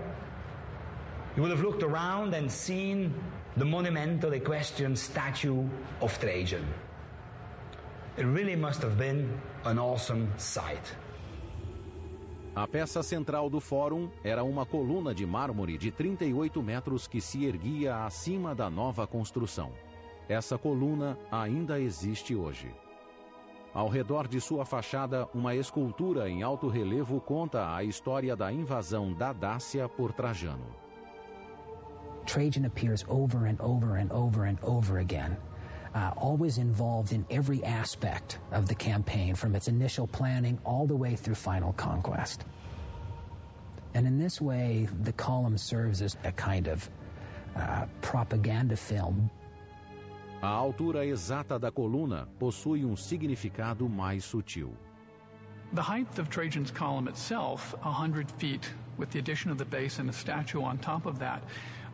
You would have looked around and seen the monumental equestrian statue of Trajan. It really must have been an awesome sight. A peça central do fórum era uma coluna de mármore de 38 metros que se erguia acima da nova construção. Essa coluna ainda existe hoje. Ao redor de sua fachada, uma escultura em alto relevo conta a história da invasão da Dácia por Trajano. Trajan appears over and over and over and over again. Always involved in every aspect of the campaign, from its initial planning all the way through final conquest. And in this way, the column serves as a kind of propaganda film. A altura exata da coluna possui significado mais sutil. The height of Trajan's column itself, 100 feet, with the addition of the base and a statue on top of that,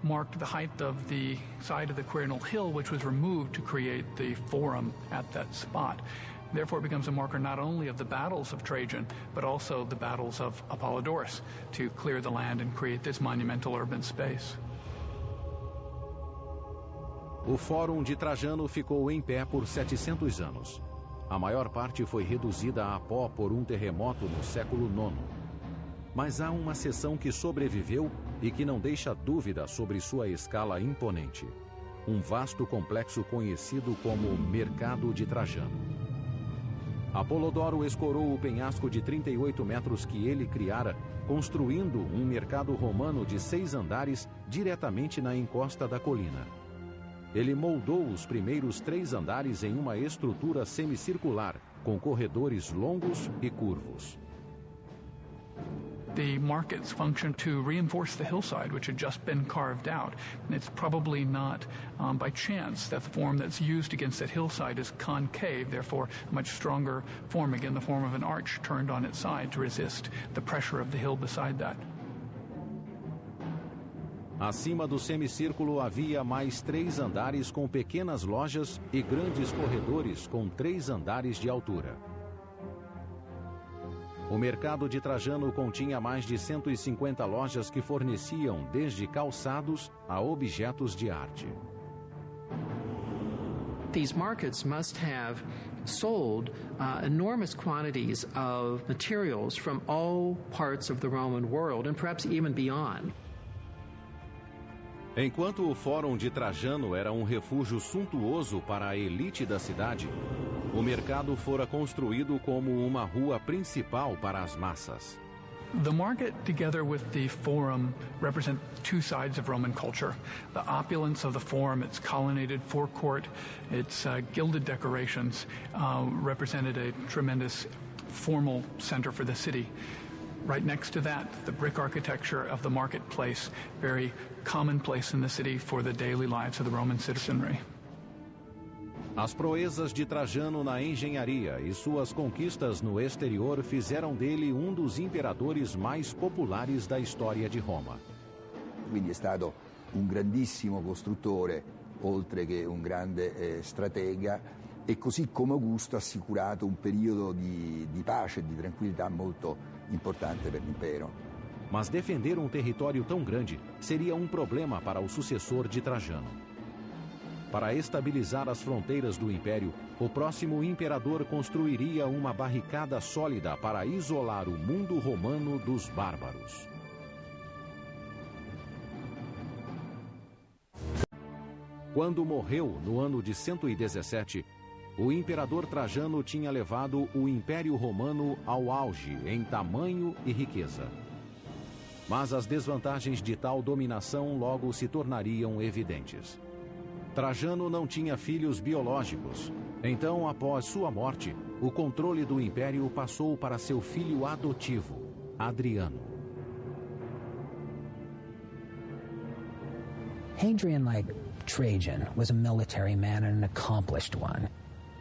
marked the height of the side of the Quirinal Hill, which was removed to create the forum at that spot. Therefore, it becomes a marker not only of the battles of Trajan, but also the battles of Apollodorus to clear the land and create this monumental urban space. O Fórum de Trajano ficou em pé por 700 anos. A maior parte foi reduzida a pó por um terremoto no século IX. Mas há uma seção que sobreviveu e que não deixa dúvida sobre sua escala imponente. Um vasto complexo conhecido como Mercado de Trajano. Apolodoro escorou o penhasco de 38 metros que ele criara, construindo um mercado romano de 6 andares diretamente na encosta da colina. Ele moldou os primeiros 3 andares em uma estrutura semicircular, com corredores longos e curvos. The markets function to reinforce the hillside, which had just been carved out. And it's probably not by chance that the form that's used against that hillside is concave, therefore a much stronger form, again the form of an arch turned on its side to resist the pressure of the hill beside that. Acima do semicírculo havia mais 3 andares com pequenas lojas e grandes corredores com 3 andares de altura. O mercado de Trajano continha mais de 150 lojas que forneciam desde calçados a objetos de arte. These markets must have sold enormous quantities of materials from all parts of the Roman world and perhaps even beyond. Enquanto o Fórum de Trajano era um refúgio suntuoso para a elite da cidade, O mercado fora construído como uma rua principal para as massas. The market, together with the forum, represent two sides of Roman culture. The opulence of the forum, its colonnaded forecourt, its gilded decorations, represented a tremendous formal center for the city. Right next to that, the brick architecture of the marketplace, very commonplace in the city for the daily lives of the Roman citizenry. As proezas de Trajano na engenharia e suas conquistas no exterior fizeram dele um dos imperadores mais populares da história de Roma. Quindi è stato un grandissimo costruttore, oltre che un grande stratega, e così come Augusto ha assicurato un periodo di pace e di tranquillità molto importante per l'impero. Mas defender um território tão grande seria um problema para o sucessor de Trajano. Para estabilizar as fronteiras do império, o próximo imperador construiria uma barricada sólida para isolar o mundo romano dos bárbaros. Quando morreu, no ano de 117, o imperador Trajano tinha levado o Império Romano ao auge em tamanho e riqueza. Mas as desvantagens de tal dominação logo se tornariam evidentes. Trajano não tinha filhos biológicos. Então, após sua morte, o controle do império passou para seu filho adotivo, Adriano. Hadrian, like Trajan, was a military man and an accomplished one.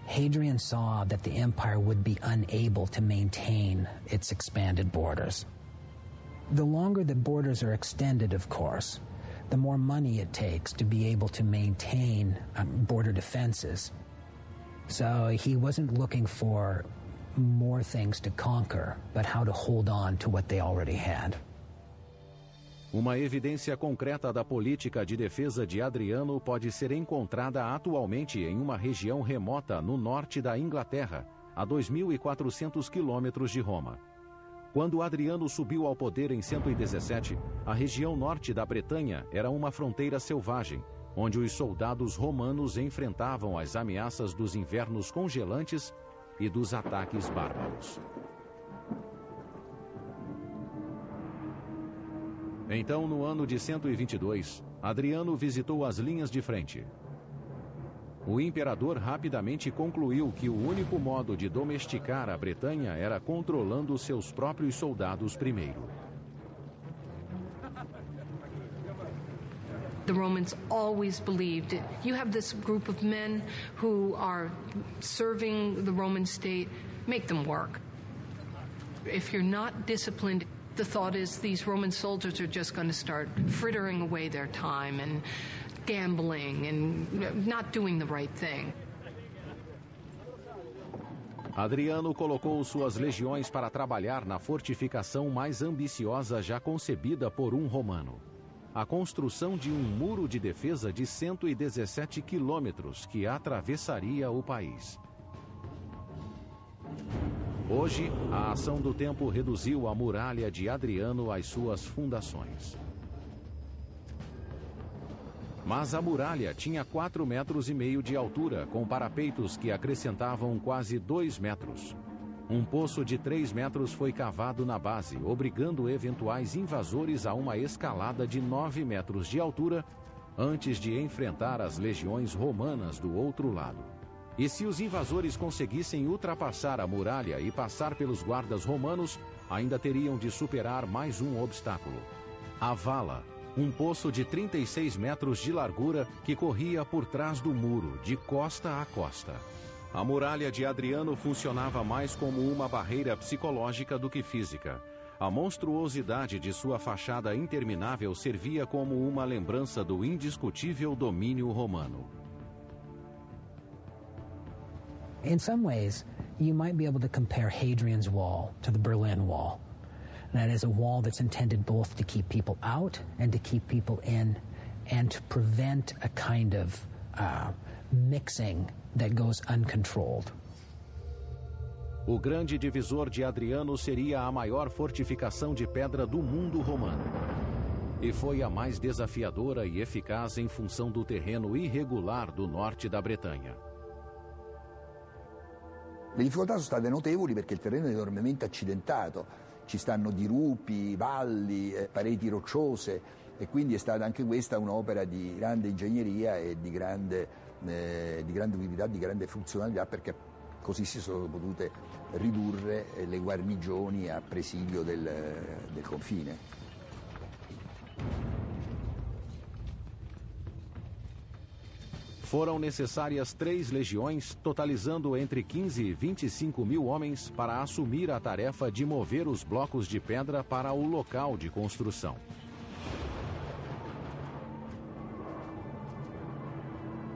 Hadrian saw that the empire would be unable to maintain its expanded borders. The longer the borders are extended, of course, the more money it takes to be able to maintain border defenses. So he wasn't looking for more things to conquer, but how to hold on to what they already had. Uma evidência concreta da política de defesa de Adriano pode ser encontrada atualmente em uma região remota no norte da Inglaterra, a 2.400 quilômetros de Roma. Quando Adriano subiu ao poder em 117, a região norte da Bretanha era uma fronteira selvagem, onde os soldados romanos enfrentavam as ameaças dos invernos congelantes e dos ataques bárbaros. Então, no ano de 122, Adriano visitou as linhas de frente. O imperador rapidamente concluiu que o único modo de domesticar a Bretanha era controlando seus próprios soldados primeiro. The Romans always believed you have this group of men who are serving the Roman state, make them work. If you're not disciplined, the thought is these Roman soldiers are just going to start frittering away their time and gambling and not doing the right thing. Adriano colocou suas legiões para trabalhar na fortificação mais ambiciosa já concebida por um romano. A construção de um muro de defesa de 117 quilômetros que atravessaria o país. Hoje, a ação do tempo reduziu a muralha de Adriano às suas fundações. Mas a muralha tinha 4,5 metros de altura, com parapeitos que acrescentavam quase 2 metros. Um poço de 3 metros foi cavado na base, obrigando eventuais invasores a uma escalada de 9 metros de altura antes de enfrentar as legiões romanas do outro lado. E se os invasores conseguissem ultrapassar a muralha e passar pelos guardas romanos, ainda teriam de superar mais um obstáculo: a vala, um poço de 36 metros de largura que corria por trás do muro, de costa a costa. A muralha de Adriano funcionava mais como uma barreira psicológica do que física. A monstruosidade de sua fachada interminável servia como uma lembrança do indiscutível domínio romano. In some ways, you might be able to compare Hadrian's Wall to the Berlin Wall. That is a wall that's intended both to keep people out and to keep people in, and to prevent a kind of mixing that goes uncontrolled. O grande divisor de Adriano seria a maior fortificação de pedra do mundo romano. E foi a mais desafiadora e eficaz em função do terreno irregular do norte da Bretanha. Le difficoltà sono state notevoli perché il terreno è enormemente accidentato, ci stanno dirupi, valli, pareti rocciose e quindi è stata anche questa un'opera di grande ingegneria e di grande utilità, di grande funzionalità, perché così si sono potute ridurre le guarnigioni a presidio del confine. Foram necessárias 3 legiões, totalizando entre 15 e 25 mil homens, para assumir a tarefa de mover os blocos de pedra para o local de construção.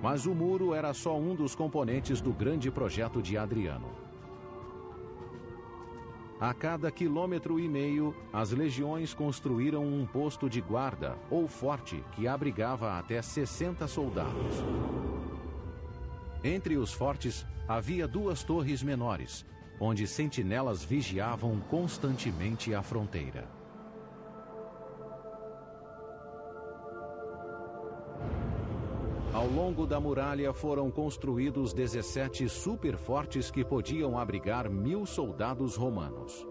Mas o muro era só um dos componentes do grande projeto de Adriano. A cada 1,5 quilômetro, as legiões construíram um posto de guarda ou forte que abrigava até 60 soldados. Entre os fortes havia 2 torres menores, onde sentinelas vigiavam constantemente a fronteira. Ao longo da muralha foram construídos 17 superfortes que podiam abrigar 1.000 soldados romanos.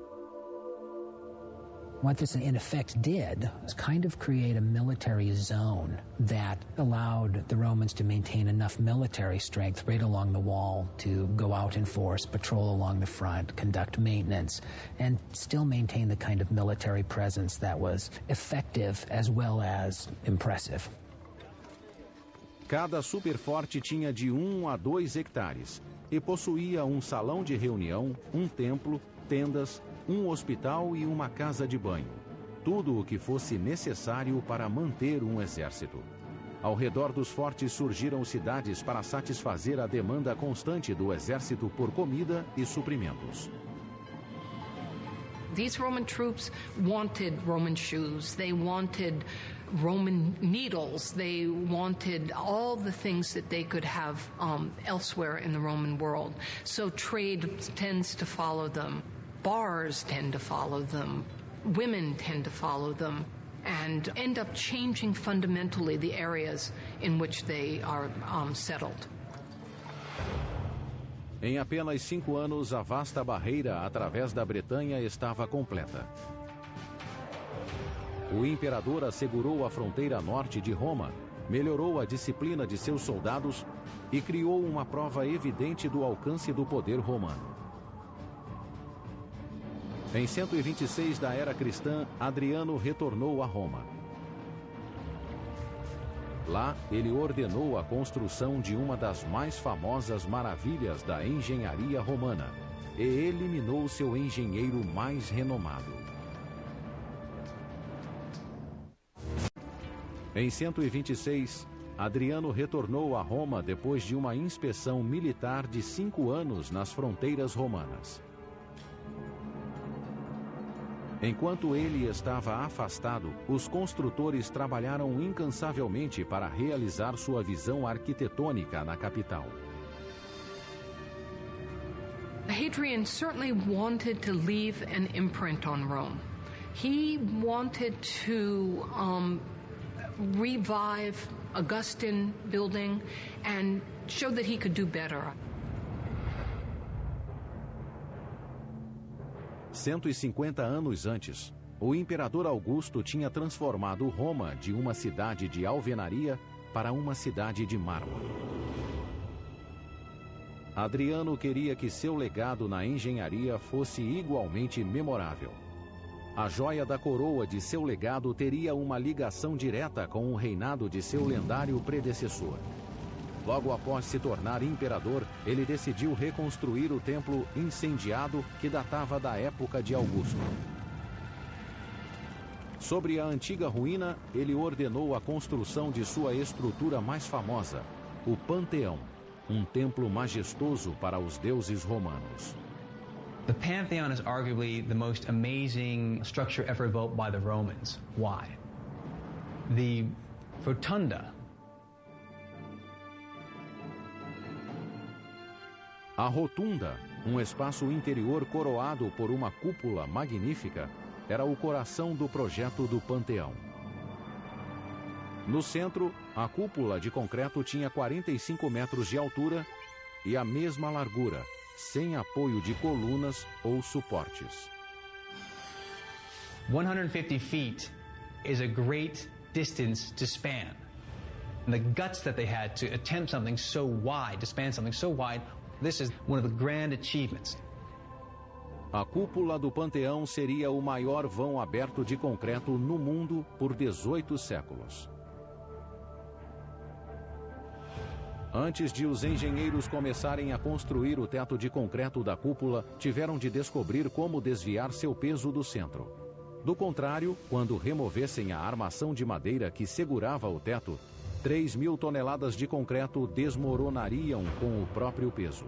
What this in effect did was kind of create a military zone that allowed the Romans to maintain enough military strength right along the wall to go out in force, patrol along the front, conduct maintenance, and still maintain the kind of military presence that was effective as well as impressive. Cada superforte tinha de 1 a 2 hectares e possuía um salão de reunião, um templo, tendas, um hospital e uma casa de banho. Tudo o que fosse necessário para manter um exército. Ao redor dos fortes surgiram cidades para satisfazer a demanda constante do exército por comida e suprimentos. These Roman troops wanted Roman shoes, they wanted Roman needles, they wanted all the things that they could have elsewhere in the Roman world. So trade tends to follow them, bars tend to follow them, women tend to follow them, and end up changing fundamentally the areas in which they are settled. Em apenas 5 anos, a vasta barreira através da Bretanha estava completa. O imperador assegurou a fronteira norte de Roma, melhorou a disciplina de seus soldados e criou uma prova evidente do alcance do poder romano. Em 126 da era cristã, Adriano retornou a Roma. Lá, ele ordenou a construção de uma das mais famosas maravilhas da engenharia romana e eliminou seu engenheiro mais renomado. Em 126, Adriano retornou a Roma depois de uma inspeção militar de 5 anos nas fronteiras romanas. Enquanto ele estava afastado, os construtores trabalharam incansavelmente para realizar sua visão arquitetônica na capital. Hadrian certainly wanted to leave an imprint on Rome. He wanted to revive Augustan building and show that he could do better. 150 anos antes, o imperador Augusto tinha transformado Roma de uma cidade de alvenaria para uma cidade de mármore. Adriano queria que seu legado na engenharia fosse igualmente memorável. A joia da coroa de seu legado teria uma ligação direta com o reinado de seu lendário predecessor. Logo após se tornar imperador, ele decidiu reconstruir o templo incendiado que datava da época de Augusto. Sobre a antiga ruína, ele ordenou a construção de sua estrutura mais famosa, o Panteão, um templo majestoso para os deuses romanos. The Pantheon is arguably the most amazing structure ever built by the Romans. Why? The Rotunda. A Rotunda, um espaço interior coroado por uma cúpula magnífica, era o coração do projeto do Panteão. No centro, a cúpula de concreto tinha 45 metros de altura e a mesma largura, sem apoio de colunas ou suportes. 150 feet is a great distance to span. And the guts that they had to attempt something so wide, to span something so wide, this is one of the grand achievements. A cúpula do Panteão seria o maior vão aberto de concreto no mundo por 18 séculos. Antes de os engenheiros começarem a construir o teto de concreto da cúpula, tiveram de descobrir como desviar seu peso do centro. Do contrário, quando removessem a armação de madeira que segurava o teto, 3.000 toneladas de concreto desmoronariam com o próprio peso.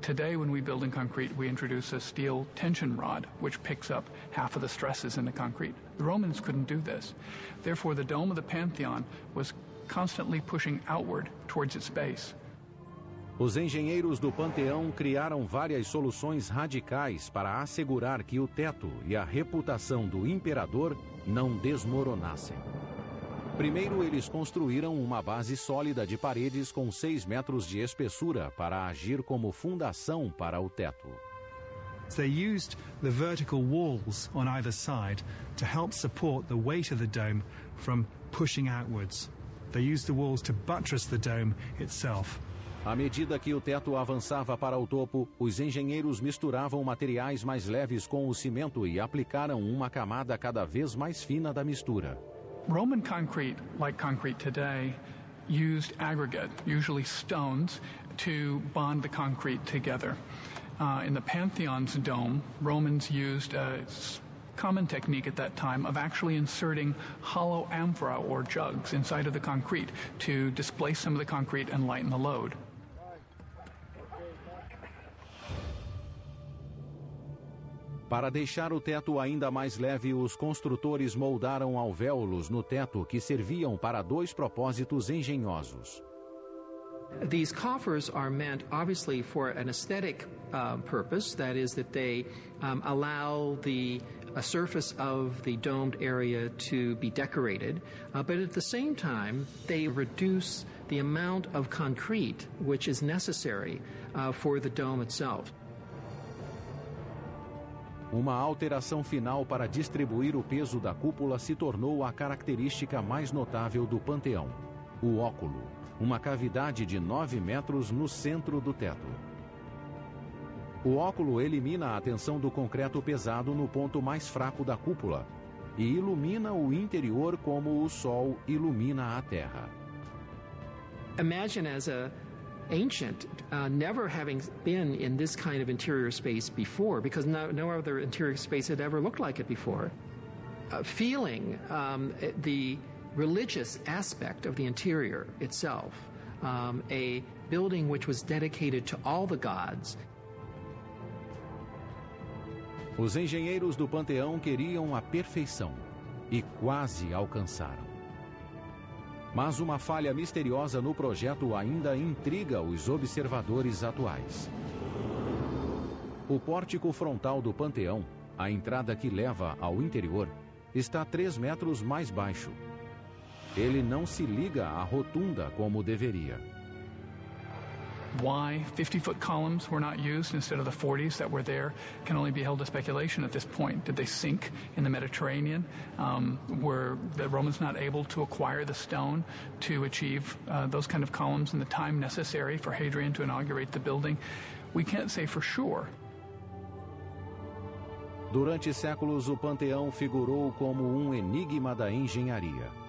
Today, when we build in concrete, we introduce a steel tension rod, which picks up half of the stresses in the concrete. The Romans couldn't do this. Therefore, the dome of the Pantheon was constantly pushing outward towards its base. Os engenheiros do Panteão criaram várias soluções radicais para assegurar que o teto e a reputação do imperador não desmoronassem. Primeiro, eles construíram uma base sólida de paredes com 6 metros de espessura para agir como fundação para o teto. They used the vertical walls on either side to help support the weight of the dome from pushing outwards. They used the walls to buttress the dome itself. À medida que o teto avançava para o topo, os engenheiros misturavam materiais mais leves com o cimento e aplicaram uma camada cada vez mais fina da mistura. Roman concrete, like concrete today, used aggregate, usually stones, to bond the concrete together. In the Pantheon's dome, Romans used a common technique at that time of actually inserting hollow amphora or jugs inside of the concrete to displace some of the concrete and lighten the load. Para deixar o teto ainda mais leve, os construtores moldaram alvéolos no teto que serviam para 2 propósitos engenhosos. These coffers are meant, obviously, for an aesthetic purpose. That is, that they allow the surface of the domed area to be decorated. But at the same time, they reduce the amount of concrete which is necessary for the dome itself. Uma alteração final para distribuir o peso da cúpula se tornou a característica mais notável do Panteão: o óculo, uma cavidade de 9 metros no centro do teto. O óculo elimina a tensão do concreto pesado no ponto mais fraco da cúpula e ilumina o interior como o sol ilumina a terra. Imagine as a ancient, never having been in this kind of interior space before, because no other interior space had ever looked like it before, feeling the religious aspect of the interior itself, a building which was dedicated to all the gods. Os engenheiros do Panteão queriam a perfeição e quase alcançaram. Mas uma falha misteriosa no projeto ainda intriga os observadores atuais. O pórtico frontal do Panteão, a entrada que leva ao interior, está 3 metros mais baixo. Ele não se liga à rotunda como deveria. Why 50-foot columns were not used instead of the 40s that were there can only be held to speculation at this point. Did they sink in the Mediterranean? Were the Romans not able to acquire the stone to achieve those kind of columns in the time necessary for Hadrian to inaugurate the building? We can't say for sure. Durante séculos, o Panteão figurou como um enigma da engenharia.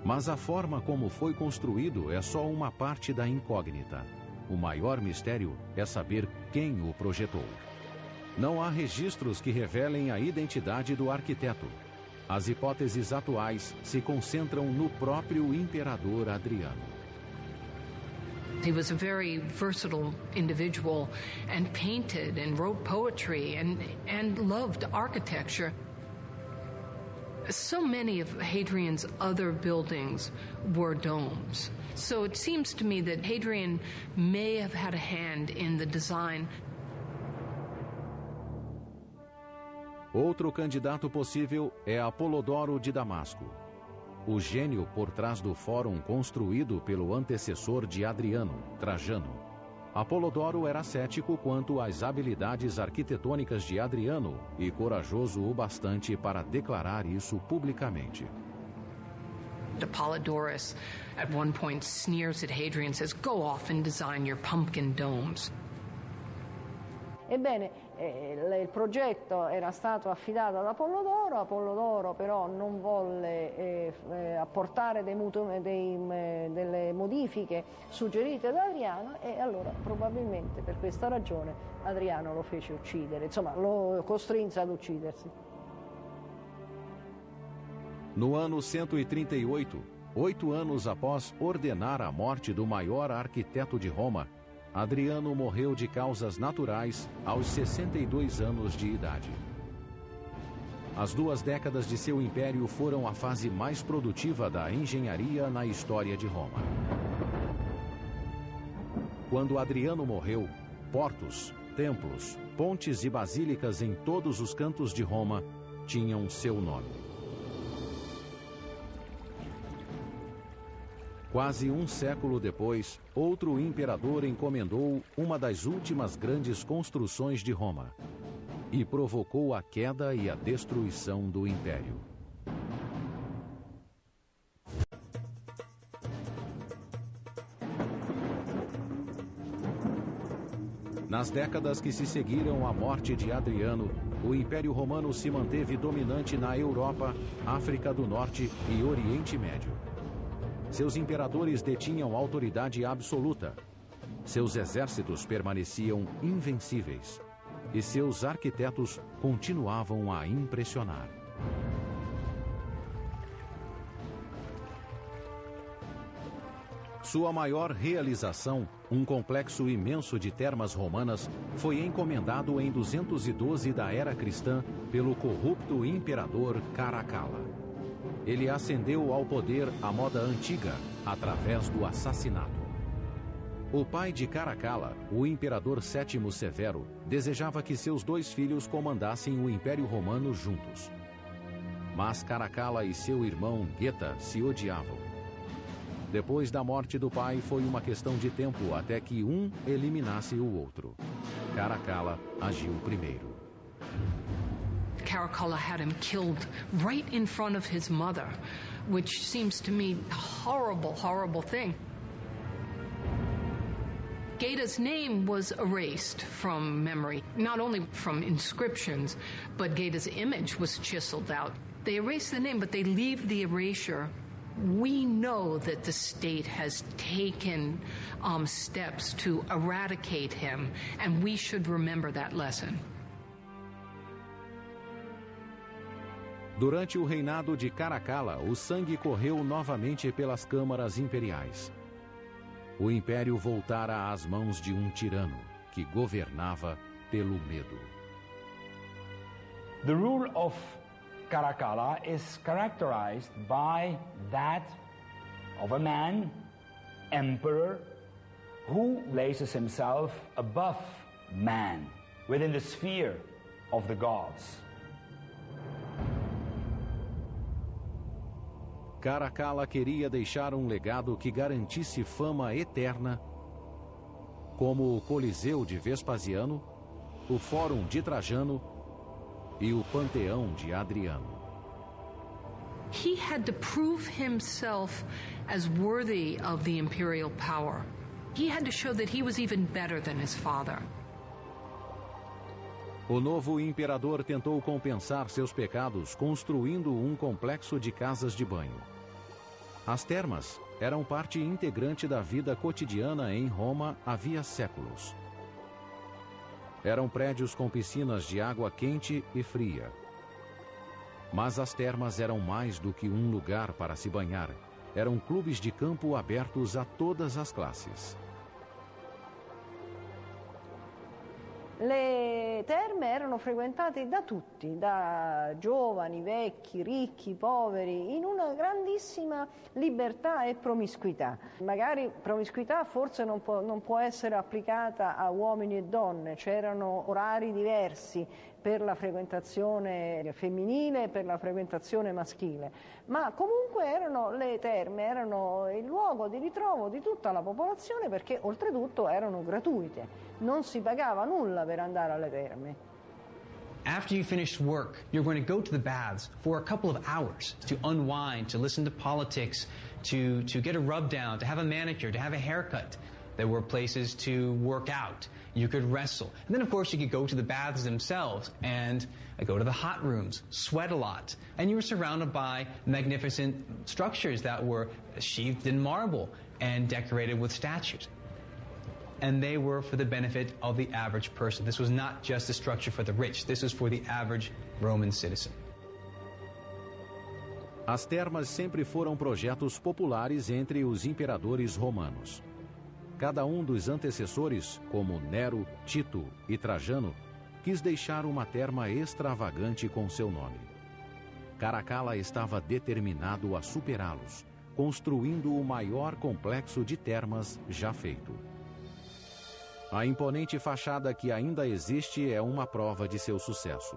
Mas a forma como foi construído é só uma parte da incógnita. O maior mistério é saber quem o projetou. Não há registros que revelem a identidade do arquiteto. As hipóteses atuais se concentram no próprio imperador Adriano. He was a very versatile individual and painted and wrote poetry and loved architecture. So many of Hadrian's other buildings were domes. So it seems to me that Hadrian may have had a hand in the design. Outro candidato possível é Apolodoro de Damasco, o gênio por trás do fórum construído pelo antecessor de Adriano, Trajano. Apolodoro era cético quanto às habilidades arquitetônicas de Adriano e corajoso o bastante para declarar isso publicamente. Apollodorus, at one point, sneers at Hadrian and says, "Go off and design your pumpkin domes." Ebbene, il progetto era stato affidato ad Apollodoro però non volle apportare delle modifiche suggerite da Adriano e allora probabilmente per questa ragione Adriano lo fece uccidere, insomma lo costrinse ad uccidersi. No ano 138, 8 anos após ordenar a morte do maior arquiteto de Roma, Adriano morreu de causas naturais aos 62 anos de idade. As 2 décadas de seu império foram a fase mais produtiva da engenharia na história de Roma. Quando Adriano morreu, portos, templos, pontes e basílicas em todos os cantos de Roma tinham seu nome. Quase um século depois, outro imperador encomendou uma das últimas grandes construções de Roma e provocou a queda e a destruição do império. Nas décadas que se seguiram à morte de Adriano, o Império Romano se manteve dominante na Europa, África do Norte e Oriente Médio. Seus imperadores detinham autoridade absoluta. Seus exércitos permaneciam invencíveis. E seus arquitetos continuavam a impressionar. Sua maior realização, um complexo imenso de termas romanas, foi encomendado em 212 da era cristã pelo corrupto imperador Caracalla. Ele ascendeu ao poder à moda antiga, através do assassinato. O pai de Caracalla, o imperador Sétimo Severo, desejava que seus 2 filhos comandassem o Império Romano juntos. Mas Caracalla e seu irmão Geta se odiavam. Depois da morte do pai, foi uma questão de tempo até que um eliminasse o outro. Caracalla agiu primeiro. Caracalla had him killed right in front of his mother, which seems to me a horrible, horrible thing. Geta's name was erased from memory, not only from inscriptions, but Geta's image was chiseled out. They erase the name, but they leave the erasure. We know that the state has taken steps to eradicate him, and we should remember that lesson. Durante o reinado de Caracalla, o sangue correu novamente pelas câmaras imperiais. O império voltara às mãos de um tirano que governava pelo medo. The rule of Caracalla is characterized by that of a man, emperor, who places himself above man, within the sphere of the gods. Caracalla queria deixar um legado que garantisse fama eterna, como o Coliseu de Vespasiano, o Fórum de Trajano e o Panteão de Adriano. He had to prove himself as worthy of the imperial power. He had to show that he was even better than his father. O novo imperador tentou compensar seus pecados construindo um complexo de casas de banho. As termas eram parte integrante da vida cotidiana em Roma havia séculos. Eram prédios com piscinas de água quente e fria. Mas as termas eram mais do que um lugar para se banhar. Eram clubes de campo abertos a todas as classes. Le terme erano frequentate da tutti, da giovani, vecchi, ricchi, poveri, in una grandissima libertà e promiscuità. Magari promiscuità forse non può essere applicata a uomini e donne, c'erano orari diversi, per la frequentazione femminile e per la frequentazione maschile, ma comunque le terme erano il luogo di ritrovo di tutta la popolazione, perché oltretutto erano gratuite, non si pagava nulla per andare alle terme. After you finished work, you're going to go to the baths for a couple of hours to unwind, to listen to politics, to get a rub down, to have a manicure, to have a haircut. There were places to work out. You could wrestle. And then, of course, you could go to the baths themselves and go to the hot rooms, sweat a lot. And you were surrounded by magnificent structures that were sheathed in marble and decorated with statues. And they were for the benefit of the average person. This was not just a structure for the rich. This was for the average Roman citizen. As termas sempre foram projetos populares entre os imperadores romanos. Cada um dos antecessores, como Nero, Tito e Trajano, quis deixar uma terma extravagante com seu nome. Caracalla estava determinado a superá-los, construindo o maior complexo de termas já feito. A imponente fachada que ainda existe é uma prova de seu sucesso.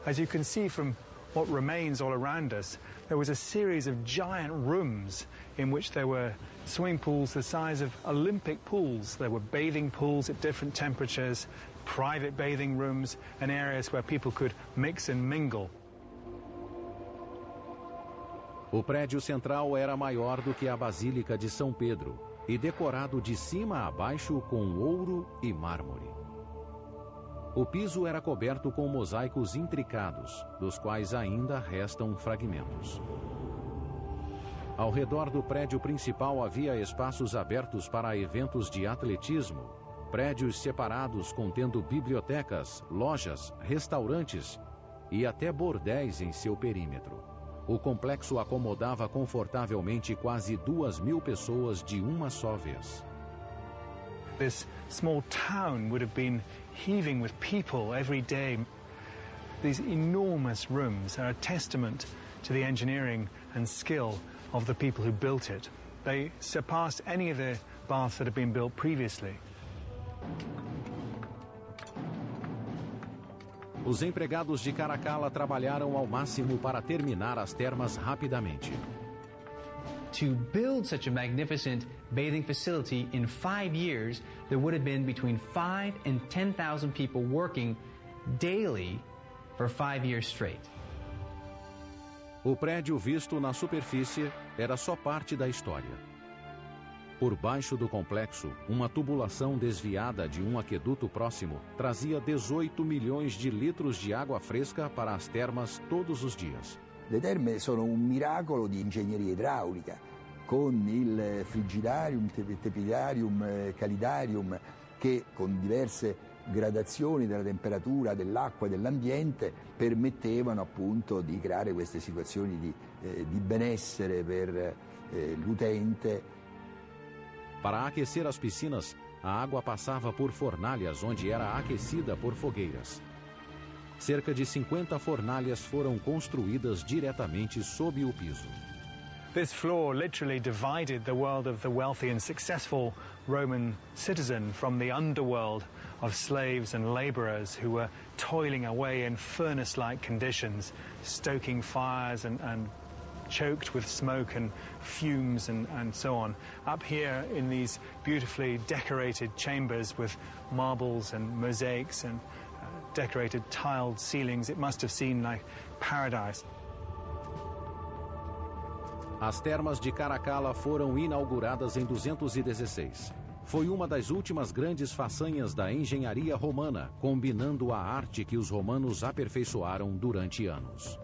As you can see from what remains all around us, there was a series of giant rooms in which there were swimming pools the size of Olympic pools. There were bathing pools at different temperatures, private bathing rooms, and areas where people could mix and mingle. O prédio central era maior do que a Basílica de São Pedro e decorado de cima a baixo com ouro e mármore. O piso era coberto com mosaicos intricados, dos quais ainda restam fragmentos. Ao redor do prédio principal havia espaços abertos para eventos de atletismo, prédios separados contendo bibliotecas, lojas, restaurantes e até bordéis em seu perímetro. O complexo acomodava confortavelmente quase 2.000 pessoas de uma só vez. This small town would have been heaving with people every day. These enormous rooms are a testament to the engineering and skill of the people who built it. They surpassed any of the baths that had been built previously. Os empregados de Caracalla trabalharam ao máximo para terminar as termas rapidamente. To build such a magnificent bathing facility in 5 years, there would have been between 5 and 10,000 people working daily for 5 years straight. O prédio visto na superfície era só parte da história. Por baixo do complexo, uma tubulação desviada de um aqueduto próximo trazia 18 milhões de litros de água fresca para as termas todos os dias. Le terme sono un miracolo di ingegneria idraulica, con il frigidarium, tepidarium, calidarium, che con diverse gradazioni della temperatura dell'acqua e dell'ambiente permettevano appunto di creare queste situazioni di benessere per l'utente. Para aquecer as piscinas, a água passava por fornalhas onde era aquecida por fogueiras. Cerca de 50 fornalhas foram construídas diretamente sob o piso. This floor literally divided the world of the wealthy and successful Roman citizen from the underworld of slaves and laborers who were toiling away in furnace-like conditions, stoking fires and choked with smoke and fumes and so on. Up here in these beautifully decorated chambers with marbles and mosaics and decorated tiled ceilings, it must have seemed like paradise. As termas de Caracalla foram inauguradas em 216. Foi uma das últimas grandes façanhas da engenharia romana, combinando a arte que os romanos aperfeiçoaram durante anos.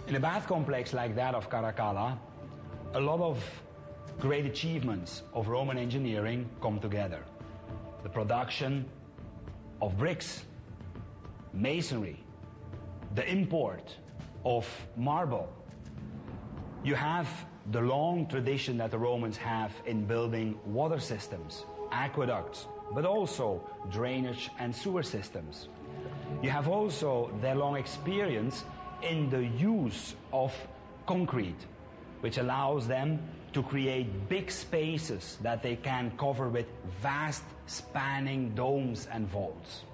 In a bath complex like that of Caracalla, a lot of great achievements of Roman engineering come together. The production of bricks, masonry, the import of marble. You have the long tradition that the Romans have in building water systems, aqueducts, but also drainage and sewer systems. You have also their long experience in the use of concrete, which allows them to create big spaces that they can cover with vast spanning domes and vaults.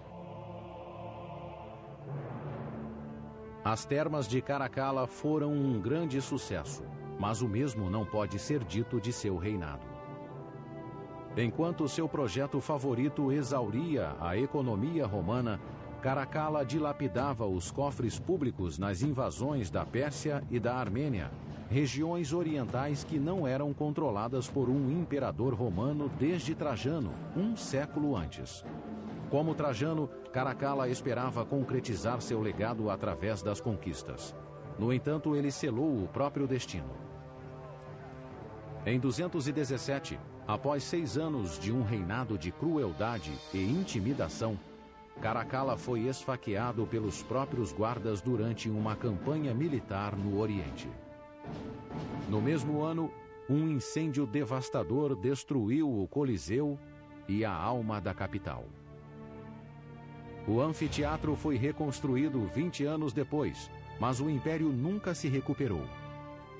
As termas de Caracalla foram um grande sucesso, mas o mesmo não pode ser dito de seu reinado. Enquanto seu projeto favorito exauria a economia romana, Caracalla dilapidava os cofres públicos nas invasões da Pérsia e da Armênia, regiões orientais que não eram controladas por um imperador romano desde Trajano, um século antes. Como Trajano, Caracalla esperava concretizar seu legado através das conquistas. No entanto, ele selou o próprio destino. Em 217, após 6 anos de um reinado de crueldade e intimidação, Caracalla foi esfaqueado pelos próprios guardas durante uma campanha militar no Oriente. No mesmo ano, um incêndio devastador destruiu o Coliseu e a alma da capital. O anfiteatro foi reconstruído 20 anos depois, mas o império nunca se recuperou.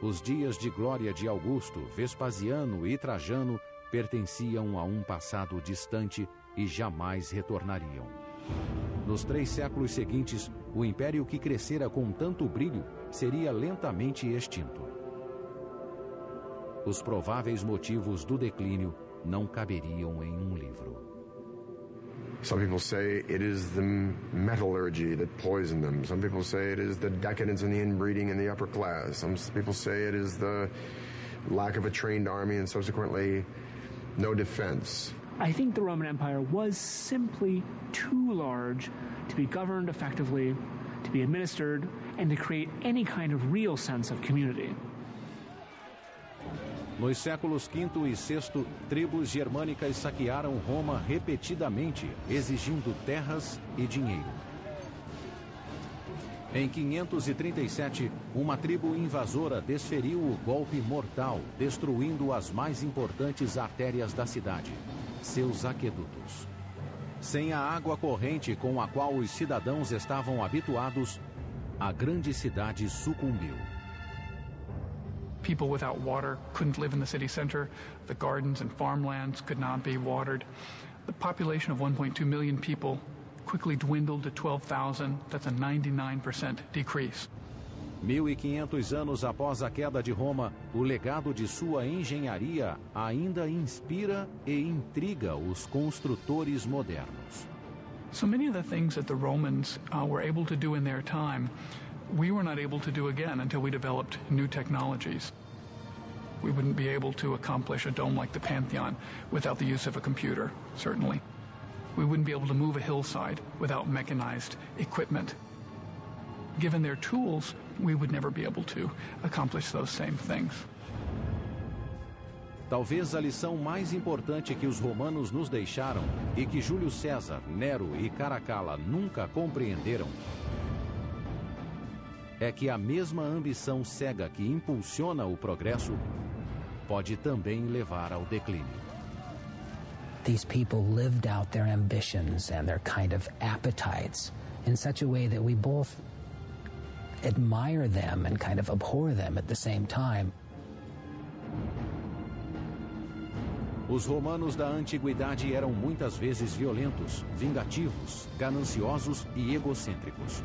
Os dias de glória de Augusto, Vespasiano e Trajano pertenciam a um passado distante e jamais retornariam. Nos 3 séculos seguintes, o império que crescera com tanto brilho seria lentamente extinto. Os prováveis motivos do declínio não caberiam em um livro. Some people say it is the metallurgy that poisoned them. Some people say it is the decadence and the inbreeding in the upper class. Some people say it is the lack of a trained army and subsequently no defense. I think the Roman Empire was simply too large to be governed effectively, to be administered, and to create any kind of real sense of community. Nos séculos V e VI, tribos germânicas saquearam Roma repetidamente, exigindo terras e dinheiro. Em 537, uma tribo invasora desferiu o golpe mortal, destruindo as mais importantes artérias da cidade, seus aquedutos. Sem a água corrente com a qual os cidadãos estavam habituados, a grande cidade sucumbiu. People without water couldn't live in the city center. The gardens and farmlands could not be watered. The population of 1.2 million people quickly dwindled to 12,000. That's a 99% decrease. 1500 anos após a queda de Roma, o legado de sua engenharia ainda inspira e intriga os construtores modernos. So many of the things that the Romans were able to do in their time, we were not able to do again until we developed new technologies. We wouldn't be able to accomplish a dome like the Pantheon without the use of a computer, certainly. We wouldn't be able to move a hillside without mechanized equipment. Given their tools, we would never be able to accomplish those same things. Talvez a lição mais importante que os romanos nos deixaram e que Júlio César, Nero e Caracalla nunca compreenderam é que a mesma ambição cega que impulsiona o progresso pode também levar ao declínio. These people lived out their ambitions and their kind of appetites in such a way that we both admire them and kind of abhor them at the same time. Os romanos da antiguidade eram muitas vezes violentos, vingativos, gananciosos e egocêntricos.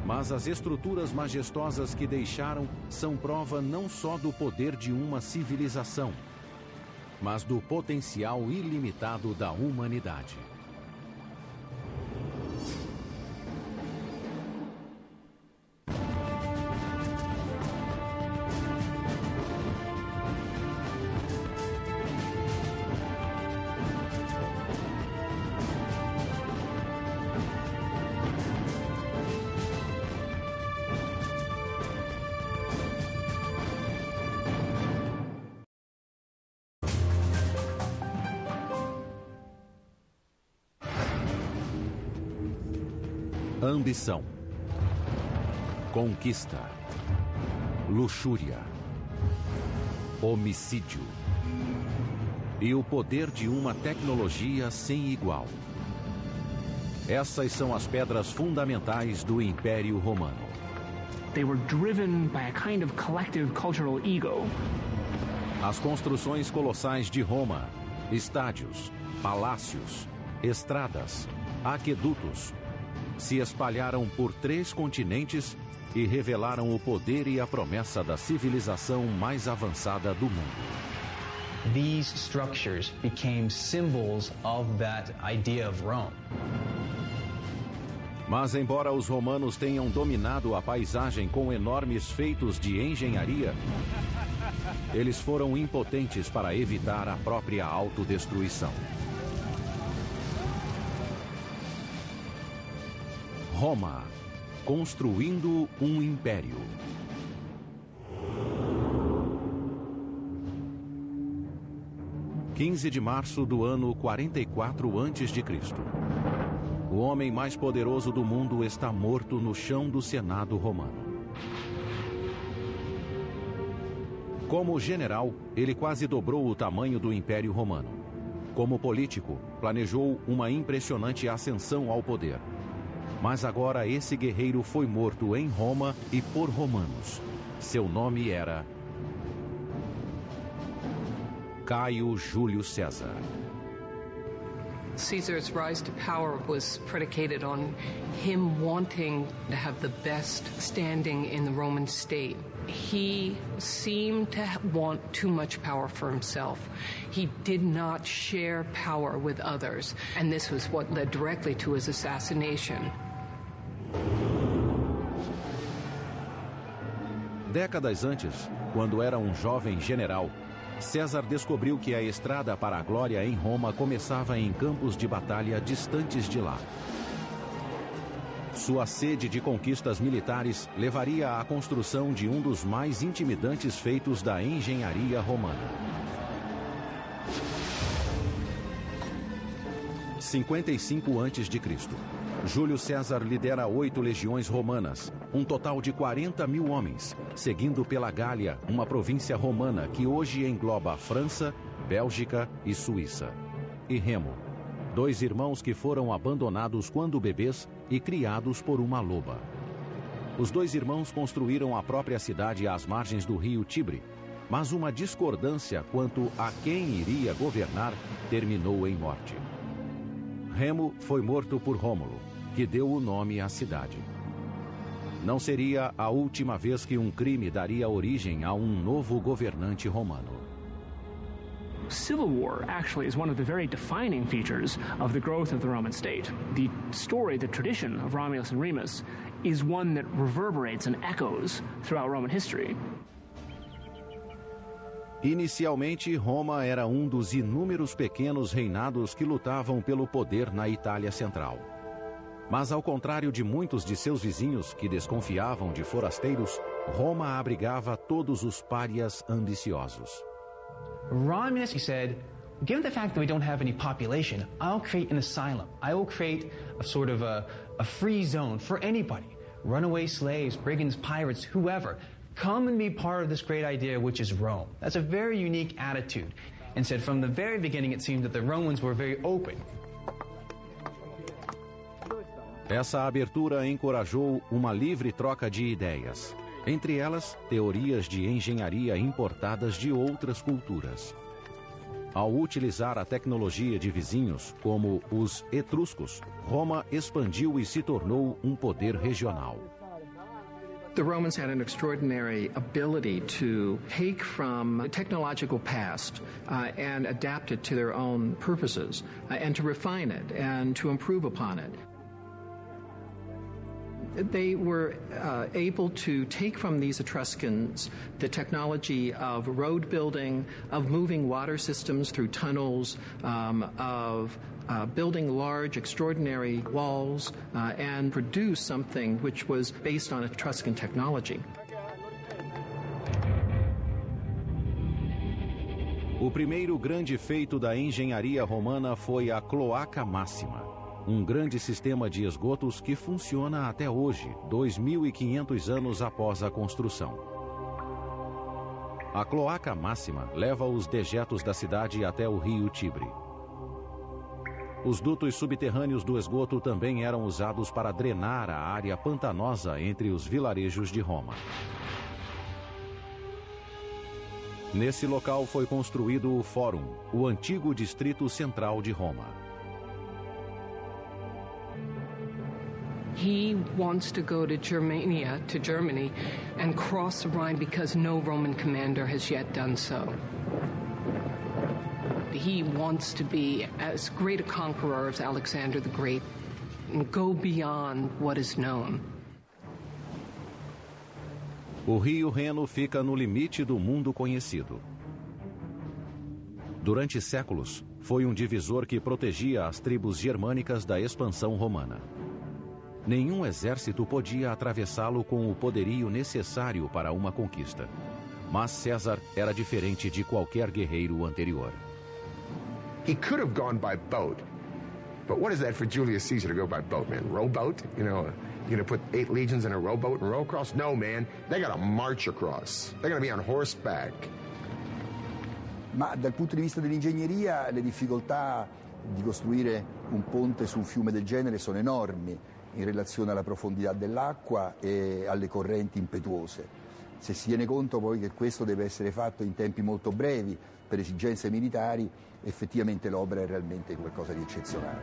Mas as estruturas majestosas que deixaram são prova não só do poder de uma civilização, mas do potencial ilimitado da humanidade. Ambição, conquista, luxúria, homicídio e o poder de uma tecnologia sem igual. Essas são as pedras fundamentais do Império Romano. They were driven by a kind of collective cultural ego. As construções colossais de Roma, estádios, palácios, estradas, aquedutos, se espalharam por 3 continentes e revelaram o poder e a promessa da civilização mais avançada do mundo. These structures became symbols of that idea of Rome. Mas embora os romanos tenham dominado a paisagem com enormes feitos de engenharia, eles foram impotentes para evitar a própria autodestruição. Roma, construindo um império. (15 de março do ano 44 a.C.) O homem mais poderoso do mundo está morto no chão do Senado romano. Como general, ele quase dobrou o tamanho do Império Romano. Como político, planejou uma impressionante ascensão ao poder. Mas agora esse guerreiro foi morto em Roma e por romanos. Seu nome era Caio Júlio César. Caesar's rise to power was predicated on him wanting to have the best standing in the Roman state. He seemed to want too much power for himself. He did not share power with others, and this was what led directly to his assassination. Décadas antes, quando era um jovem general, César descobriu que a estrada para a glória em Roma começava em campos de batalha distantes de lá. Sua sede de conquistas militares levaria à construção de um dos mais intimidantes feitos da engenharia romana. 55 a.C. Júlio César lidera 8 legiões romanas, um total de 40 mil homens, seguindo pela Gália, uma província romana que hoje engloba França, Bélgica e Suíça. E Remo, 2 irmãos que foram abandonados quando bebês e criados por uma loba. Os 2 irmãos construíram a própria cidade às margens do rio Tibre, mas uma discordância quanto a quem iria governar terminou em morte. Remo foi morto por Rômulo, que deu o nome à cidade. Não seria a última vez que um crime daria origem a um novo governante romano. Civil war actually is one of the very defining features of the growth of the Roman state. The story, the tradition of Romulus and Remus is one that reverberates and echoes throughout Roman history. Inicialmente, Roma era um dos inúmeros pequenos reinados que lutavam pelo poder na Itália Central. Mas, ao contrário de muitos de seus vizinhos que desconfiavam de forasteiros, Roma abrigava todos os párias ambiciosos. Romulus, he said, given the fact that we don't have any population, I'll create an asylum. I will create a sort of a free zone for anybody. Runaway slaves, brigands, pirates, whoever. Come and be part of this great idea, which is Rome. That's a very unique attitude. And said from the very beginning, it seemed that the Romans were very open. Essa abertura encorajou uma livre troca de ideias. Entre elas, teorias de engenharia importadas de outras culturas. Ao utilizar a tecnologia de vizinhos, como os etruscos, Roma expandiu e se tornou um poder regional. The Romans had an extraordinary ability to take from the technological past and adapt it to their own purposes and to refine it and to improve upon it. They were able to take from these Etruscans the technology of road building, of moving water systems through tunnels, of building large, extraordinary walls, and produce something which was based on Etruscan technology. O primeiro grande feito da engenharia romana foi a Cloaca Máxima, um grande sistema de esgotos que funciona até hoje, 2.500 anos após a construção. A Cloaca Máxima leva os dejetos da cidade até o rio Tibre. Os dutos subterrâneos do esgoto também eram usados para drenar a área pantanosa entre os vilarejos de Roma. Nesse local foi construído o Fórum, o antigo distrito central de Roma. He wants to go to Germany, and cross the Rhine because no Roman commander has yet done so. He wants to be as great a conqueror as Alexander the Great and go beyond what is known. O rio Reno fica no limite do mundo conhecido. Durante séculos, foi um divisor que protegia as tribos germânicas da expansão romana. Nenhum exército podia atravessá-lo com o poderio necessário para uma conquista. Mas César era diferente de qualquer guerreiro anterior. He could have gone by boat, but what is that for Julius Caesar to go by boat, man? Rowboat? You know, you're going to put 8 legions in a rowboat and row across? No, man. They got to march across. They're going to be on horseback. Ma dal punto di vista dell'ingegneria le difficoltà di costruire un ponte su un fiume del genere sono enormi in relazione alla profondità dell'acqua e alle correnti impetuose. Se si tiene conto poi che questo deve essere fatto in tempi molto brevi per esigenze militari, effettivamente l'opera è realmente qualcosa di eccezionale.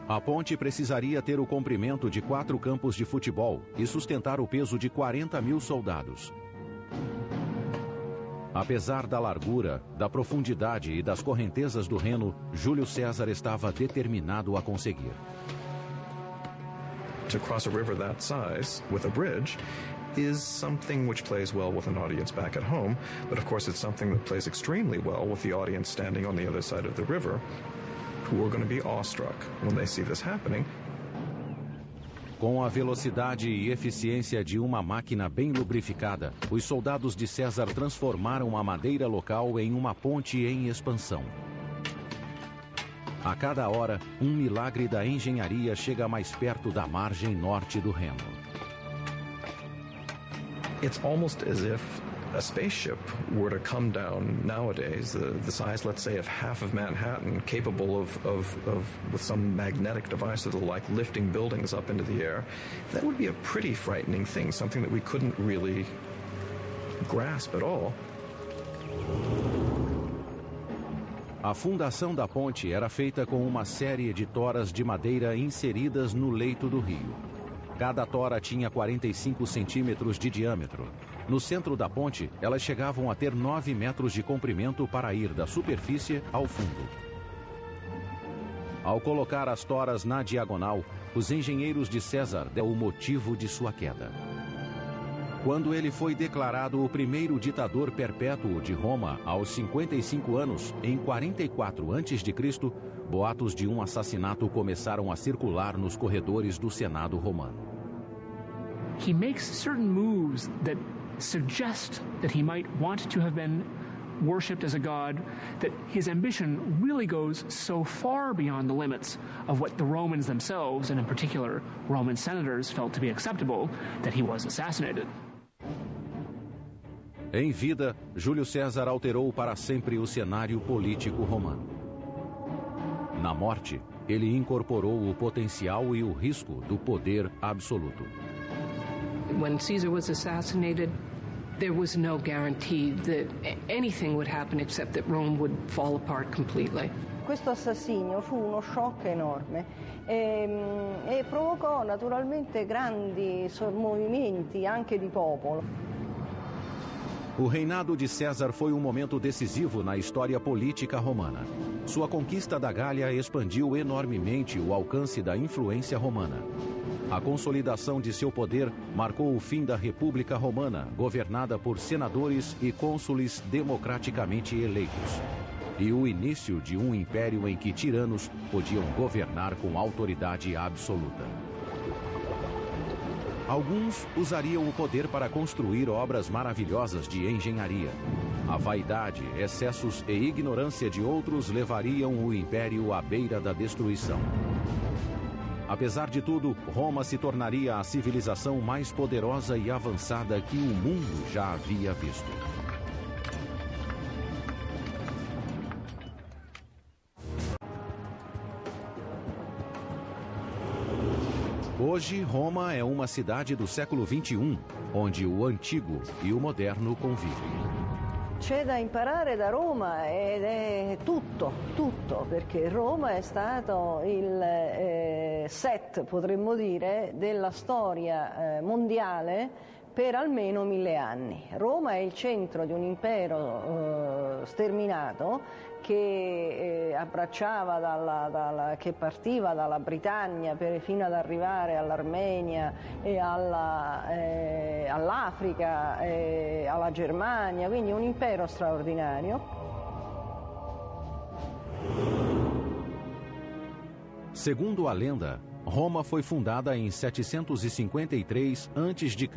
A ponte precisaria ter o comprimento de 4 campos de futebol e sustentar o peso de 40.000 soldados. Apesar da largura, da profundidade e das correntezas do Reno, Júlio César estava determinado a conseguir. To cross a river that size with a bridge is something which plays well with an audience back at home, but of course it's something that plays extremely well with the audience standing on the other side of the river, who are going to be awestruck when they see this happening. Com a velocidade e eficiência de uma máquina bem lubrificada, os soldados de César transformaram a madeira local em uma ponte em expansão. A cada hora, um milagre da engenharia chega mais perto da margem norte do Reno. It's almost as if a spaceship were to come down nowadays, the size, let's say, of half of Manhattan, capable of with some magnetic device that'll like lifting buildings up into the air. That would be a pretty frightening thing, something that we couldn't really grasp at all. A fundação da ponte era feita com uma série de toras de madeira inseridas no leito do rio. Cada tora tinha 45 centímetros de diâmetro. No centro da ponte, elas chegavam a ter 9 metros de comprimento para ir da superfície ao fundo. Ao colocar as toras na diagonal, os engenheiros de César deram o motivo de sua queda. Quando ele foi declarado o primeiro ditador perpétuo de Roma aos 55 anos, em 44 a.C., boatos de um assassinato começaram a circular nos corredores do Senado romano. He makes certain moves that suggest that he might want to have been worshipped as a god, that his ambition really goes so far beyond the limits of what the Romans themselves, and in particular Roman senators, felt to be acceptable, that he was assassinated. Em vida, Júlio César alterou para sempre o cenário político romano. Na morte, ele incorporou o potencial e o risco do poder absoluto. When Caesar was assassinated, there was no guarantee that anything would happen except that Rome would fall apart completely. Questo assassinio fu uno shock enorme e provocò naturalmente grandi movimenti anche di popolo. O reinado de César foi um momento decisivo na história política romana. Sua conquista da Gália expandiu enormemente o alcance da influência romana. A consolidação de seu poder marcou o fim da República Romana, governada por senadores e cônsules democraticamente eleitos, e o início de um império em que tiranos podiam governar com autoridade absoluta. Alguns usariam o poder para construir obras maravilhosas de engenharia. A vaidade, excessos e ignorância de outros levariam o império à beira da destruição. Apesar de tudo, Roma se tornaria a civilização mais poderosa e avançada que o mundo já havia visto. Hoje, Roma é uma cidade do século XXI, onde o antigo e o moderno convivem. C'è da imparare da Roma ed è tutto, perché Roma è stato il set, potremmo dire, della storia mondiale per almeno 1000 anni. Roma è il centro di un impero sterminato che abbracciava che partiva dalla Britannia fino ad arrivare all'Armenia e all'Africa, alla Germania, quindi un impero straordinario. Segundo a lenda, Roma foi fundada em 753 a.C.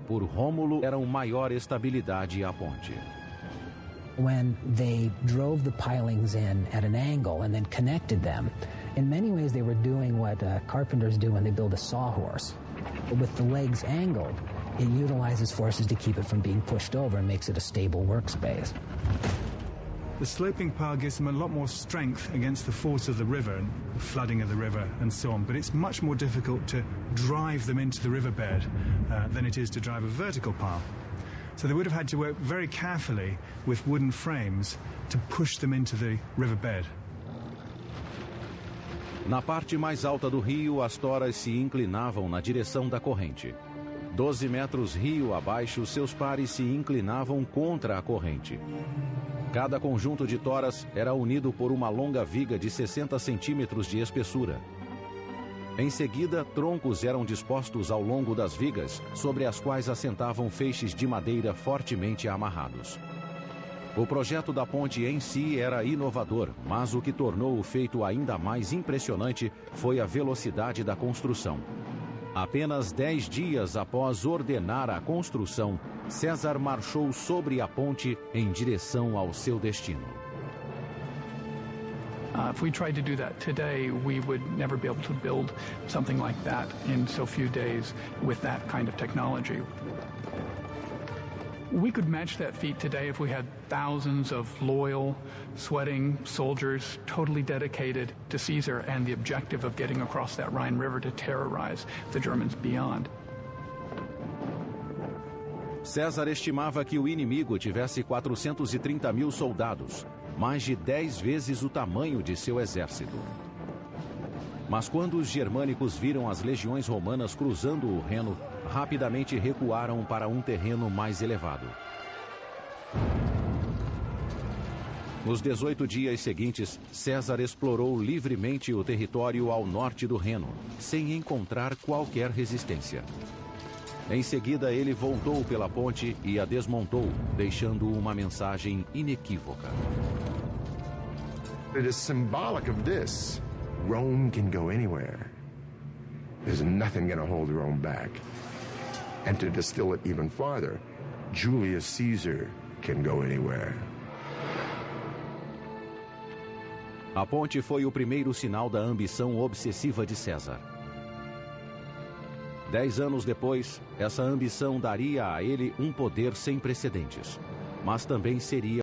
por Rômulo, era maior estabilidade à ponte. When they drove the pilings in at an angle and then connected them, in many ways they were doing what carpenters do when they build a sawhorse. But with the legs angled, it utilizes forces to keep it from being pushed over and makes it a stable workspace. The sloping pile gives them a lot more strength against the force of the river and the flooding of the river and so on, but it's much more difficult to drive them into the riverbed than it is to drive a vertical pile. So they would have had to work very carefully with wooden frames to push them into the riverbed. Na parte mais alta do rio, as toras se inclinavam na direção da corrente. 12 metros rio abaixo, seus pares se inclinavam contra a corrente. Cada conjunto de toras era unido por uma longa viga de 60 centímetros de espessura. Em seguida, troncos eram dispostos ao longo das vigas, sobre as quais assentavam feixes de madeira fortemente amarrados. O projeto da ponte em si era inovador, mas o que tornou o feito ainda mais impressionante foi a velocidade da construção. Apenas 10 dias após ordenar a construção, César marchou sobre a ponte em direção ao seu destino. If we tried to do that today, we would never be able to build something like that in so few days with that kind of technology. We could match that feat today if we had thousands of loyal, sweating soldiers totally dedicated to Caesar and the objective of getting across that Rhine River to terrorize the Germans beyond. César estimava que o inimigo tivesse 430 mil soldados, mais de 10 vezes o tamanho de seu exército. Mas quando os germânicos viram as legiões romanas cruzando o Reno, rapidamente recuaram para um terreno mais elevado. Nos 18 dias seguintes, César explorou livremente o território ao norte do Reno, sem encontrar qualquer resistência. Em seguida, ele voltou pela ponte e a desmontou, deixando uma mensagem inequívoca. It is symbolic of this. Rome can go anywhere. There's nothing going to hold Rome back. And to distill it even farther, Julius Caesar can go anywhere. A ponte foi o primeiro sinal da ambição obsessiva de César. 10 anos depois, essa ambição daria a ele um poder sem precedentes, mas também seria